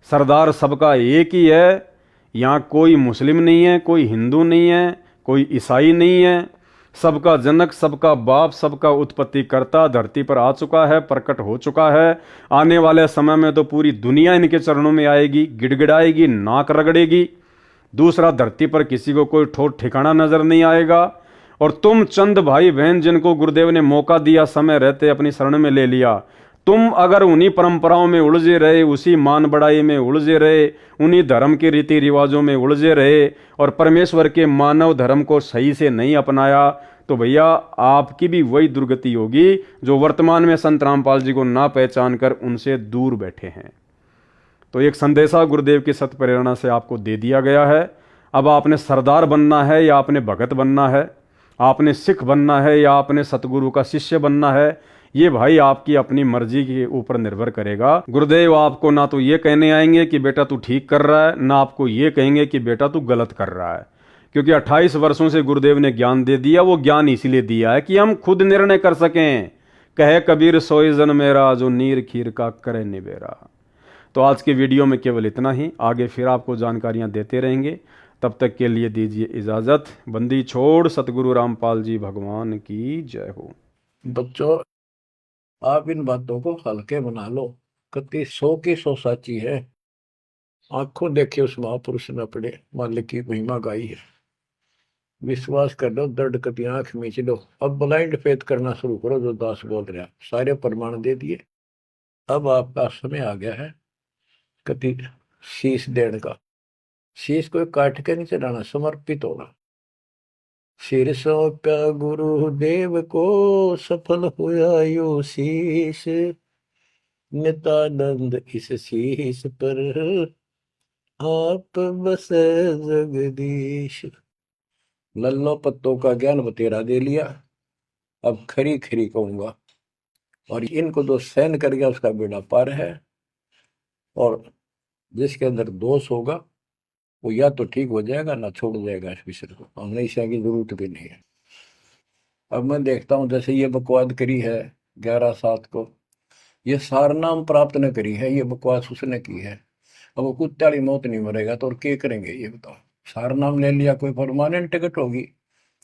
सरदार सबका एक ही है। यहाँ कोई मुस्लिम नहीं है, कोई हिंदू नहीं है, कोई ईसाई नहीं है। सबका जनक, सबका बाप, सबका उत्पत्ति करता धरती पर आ चुका है, प्रकट हो चुका है। आने वाले समय में तो पूरी दुनिया इनके चरणों में आएगी, गिड़गिड़ाएगी, नाक रगड़ेगी। दूसरा, धरती पर किसी को कोई ठोर ठिकाना नजर नहीं आएगा। और तुम चंद भाई बहन जिनको गुरुदेव ने मौका दिया, समय रहते अपनी शरण में ले लिया, तुम अगर उन्हीं परंपराओं में उलझे रहे, उसी मान बढ़ाई में उलझे रहे, उन्हीं धर्म के रीति रिवाजों में उलझे रहे और परमेश्वर के मानव धर्म को सही से नहीं अपनाया, तो भैया आपकी भी वही दुर्गति होगी जो वर्तमान में संत रामपाल जी को ना पहचान कर उनसे दूर बैठे हैं। तो एक संदेशा गुरुदेव की सत प्रेरणा से आपको दे दिया गया है। अब आपने सरदार बनना है या आपने भगत बनना है, आपने सिख बनना है या आपने सतगुरु का शिष्य बनना है, ये भाई आपकी अपनी मर्जी के ऊपर निर्भर करेगा। गुरुदेव आपको ना तो ये कहने आएंगे कि बेटा तू ठीक कर रहा है, ना आपको ये कहेंगे कि बेटा तू गलत कर रहा है, क्योंकि 28 वर्षों से गुरुदेव ने ज्ञान दे दिया। वो ज्ञान इसीलिए दिया है कि हम खुद निर्णय कर सकें। कहे कबीर सोई जन मेरा, जो नीर खीर का करे निबेरा। तो आज के वीडियो में केवल इतना ही, आगे फिर आपको जानकारियां देते रहेंगे। तब तक के लिए दीजिए इजाजत। बंदी छोड़ सतगुरु रामपाल जी भगवान की जय हो। बच्चों, आप इन बातों को हल्के बना लो, कति 100 की 100 साची है। आंखों देखिए उस महापुरुष ने अपने मालिक की महिमा गाई है। विश्वास कर लो, दर्द कति आंख मीच लो। अब ब्लाइंड फेथ करना शुरू करो, जो दास बोल रहा, सारे प्रमाण दे दिए। अब आपका समय आ गया है कति शीश देने का। शीश को काट के नहीं चढ़ाना, समर्पित होना। सिर सौंपा गुरुदेव को, सफल हुआ यो शीश। नित्यानंद इस शीश पर आप बसे जगदीश। लल्लो पत्तों का ज्ञान बतेरा दे लिया, अब खरी खरी कहूंगा। और इनको जो सहन कर गया उसका बेड़ा पार है। और जिसके अंदर दोष होगा वो या तो ठीक हो जाएगा ना छोड़ जाएगा इस विषय को। हमने इसे की जरूरत भी नहीं है। अब मैं देखता हूँ जैसे ये बकवाद करी है 11/7 को, ये सारनाम प्राप्त न करी है, ये बकवास उसने की है। अब वो कुत्ते वाली मौत नहीं मरेगा तो और क्या करेंगे ये बताओ। सारनाम ले लिया, कोई परमानेंट टिकट होगी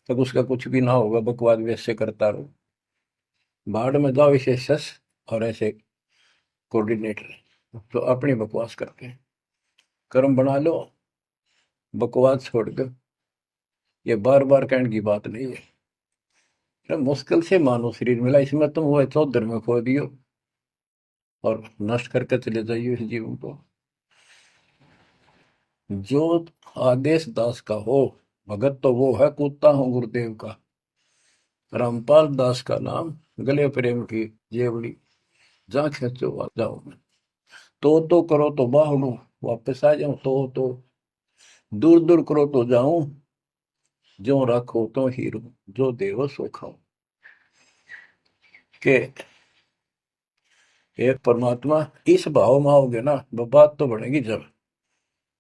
तब उसका कुछ भी ना होगा, बकवाद वैसे करता रहो। बाढ़ में जाओ इसे सस और ऐसे कोऑर्डिनेटर तो अपनी बकवास करते हैं। कर्म बना लो, बकवास छोड़ दो। ये बार बार कहने की बात नहीं है। मुश्किल से मानो शरीर मिला, इसमें तुम वो चौधर में खो दियो और नष्ट करके चले जाइए इस जीवन को। जो आदेश दास का हो, भगत तो वो है, कूदता हूँ गुरुदेव का। रामपाल दास का नाम, गले प्रेम की जेवड़ी, जा खेचो जाओ मैं। तो करो तो बाहू, वापस आ जाऊं तो दूर दूर करो तो जाऊं, जो रखो तो हीरो, जो देवो सो खाऊं। कि एक परमात्मा इस भाव में आओगे ना, वो बात तो बनेगी जब।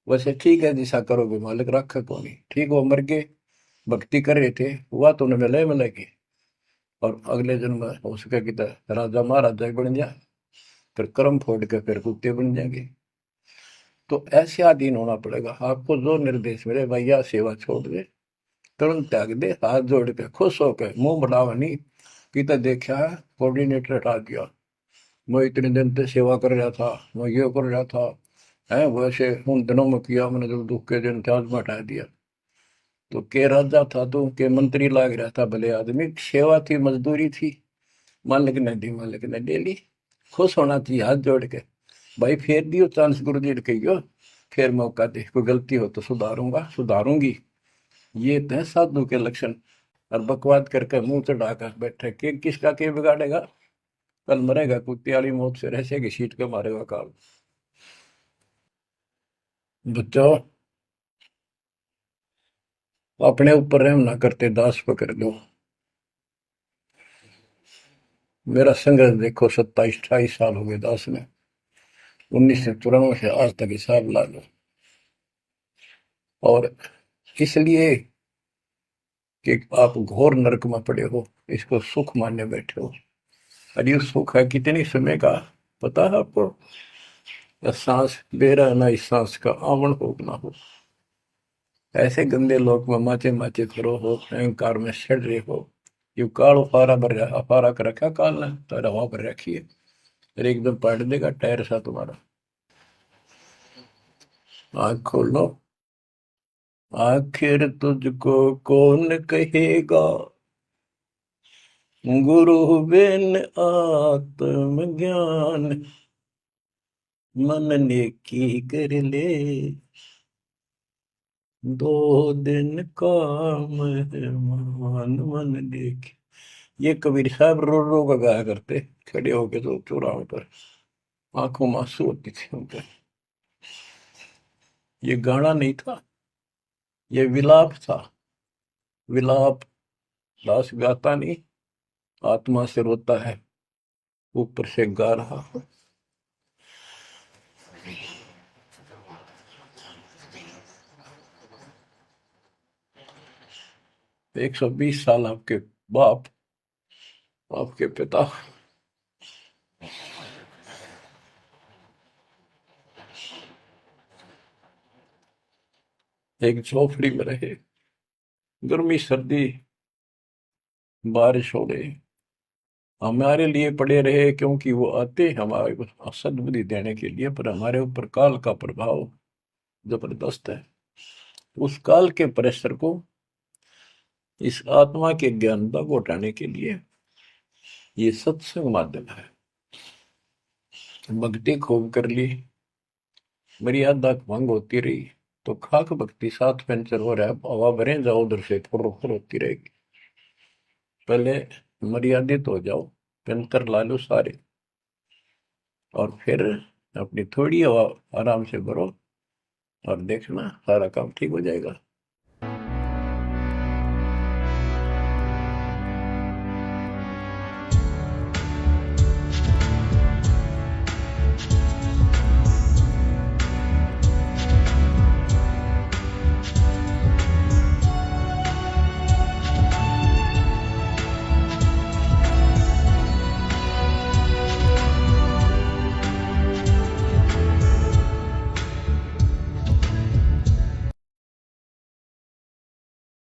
वैसे ठीक है, दिशा करोगे मालिक रखा को नहीं, ठीक वो मर गए, भक्ति कर रहे थे, हुआ तो उन्हें मिले मिलेगी, और अगले जन्म में हो सके कि राजा महाराजा बन जाए, फिर कर्म फोड़ के फिर कुत्ते बन जाएंगे। तो ऐसे अधीन होना पड़ेगा। आपको जो निर्देश मिले, भैया सेवा छोड़ दे, तुरंत त्याग दे, हाथ जोड़ के खुश होकर, मुंह बढ़ावा नहीं कि देखा है कोऑर्डिनेटर हटा दिया, मैं इतने दिन से सेवा कर रहा था, मैं ये कर रहा था, है वैसे उन दिनों में किया मैंने, जब दुख के दिन त्याग में हटा दिया। तो के राजा था तो के मंत्री लाग रहा था, भले आदमी, सेवा थी, मजदूरी थी, मालिक ने दी, मालिक ने ले ली। खुश होना चाहिए हाथ जोड़ के, भाई फेर दियो चांस, गुरु जी ने कहियो, फिर मौका दे, कोई गलती हो तो सुधारूंगा, सुधारूंगी। ये तो है साधु के लक्षण। और बकवाद करके मुंह चढ़ाकर बैठे, के किसका के बिगाड़ेगा, कल मरेगा कुत्ते वाली मौत से, रहसे की सीट के मारेगा काल। बच्चों, अपने ऊपर रहम ना करते, दास पकड़ लो। मेरा संघर्ष देखो, 27-28 साल हो गए दास में, 1994 से आज तक हिसाब ला लो। और इसलिए कि आप घोर नरक में पड़े हो, इसको सुख मानने बैठे हो। और ये सुख है कितनी समय का पता है आपको? सांस बेरा ना, इस सांस का आवण हो ना हो। ऐसे गंदे लोग में माचे माचे करो हो, अहंकार में सड़ रहे हो। यू काल अफारा भर अफारा कर रखा काल ने, तो हवा पर रखी है, फिर एकदम पलट देगा टायर सा तुम्हारा। आंख खोल लो, आखिर तुझको कौन कहेगा, गुरु बिन आत्म ज्ञान, मन नेकी कर ले, 2 दिन काम है मान, मन नेकी। ये कबीर साहब रो रो का गाया करते, खड़े होके तो चौराहों पर, आंखों में आंसू होती थी उनके। ये गाना नहीं था, ये विलाप था। विलाप दास गाता नहीं, आत्मा से रोता है, ऊपर से गा रहा है। 120 साल आपके बाप, आपके पिता एक झोपड़ी में रहे, गर्मी सर्दी बारिश हो रही, हमारे लिए पड़े रहे, क्योंकि वो आते हमारे को सद्बुद्धि देने के लिए, पर हमारे ऊपर काल का प्रभाव जबरदस्त है। उस काल के प्रेशर को इस आत्मा के ज्ञानता को हटाने के लिए ये सत्संग माध्यम है। भक्ति खूब कर ली, मर्यादा भंग होती रही, तो खाक भक्ति साथ पंचर हो रहा है, हवा भरे जाओ उधर से, फुर होती रहेगी। पहले मर्यादित हो जाओ, पेंतर ला लो सारे, और फिर अपनी थोड़ी हवा आराम से भरो, और देखना सारा काम ठीक हो जाएगा।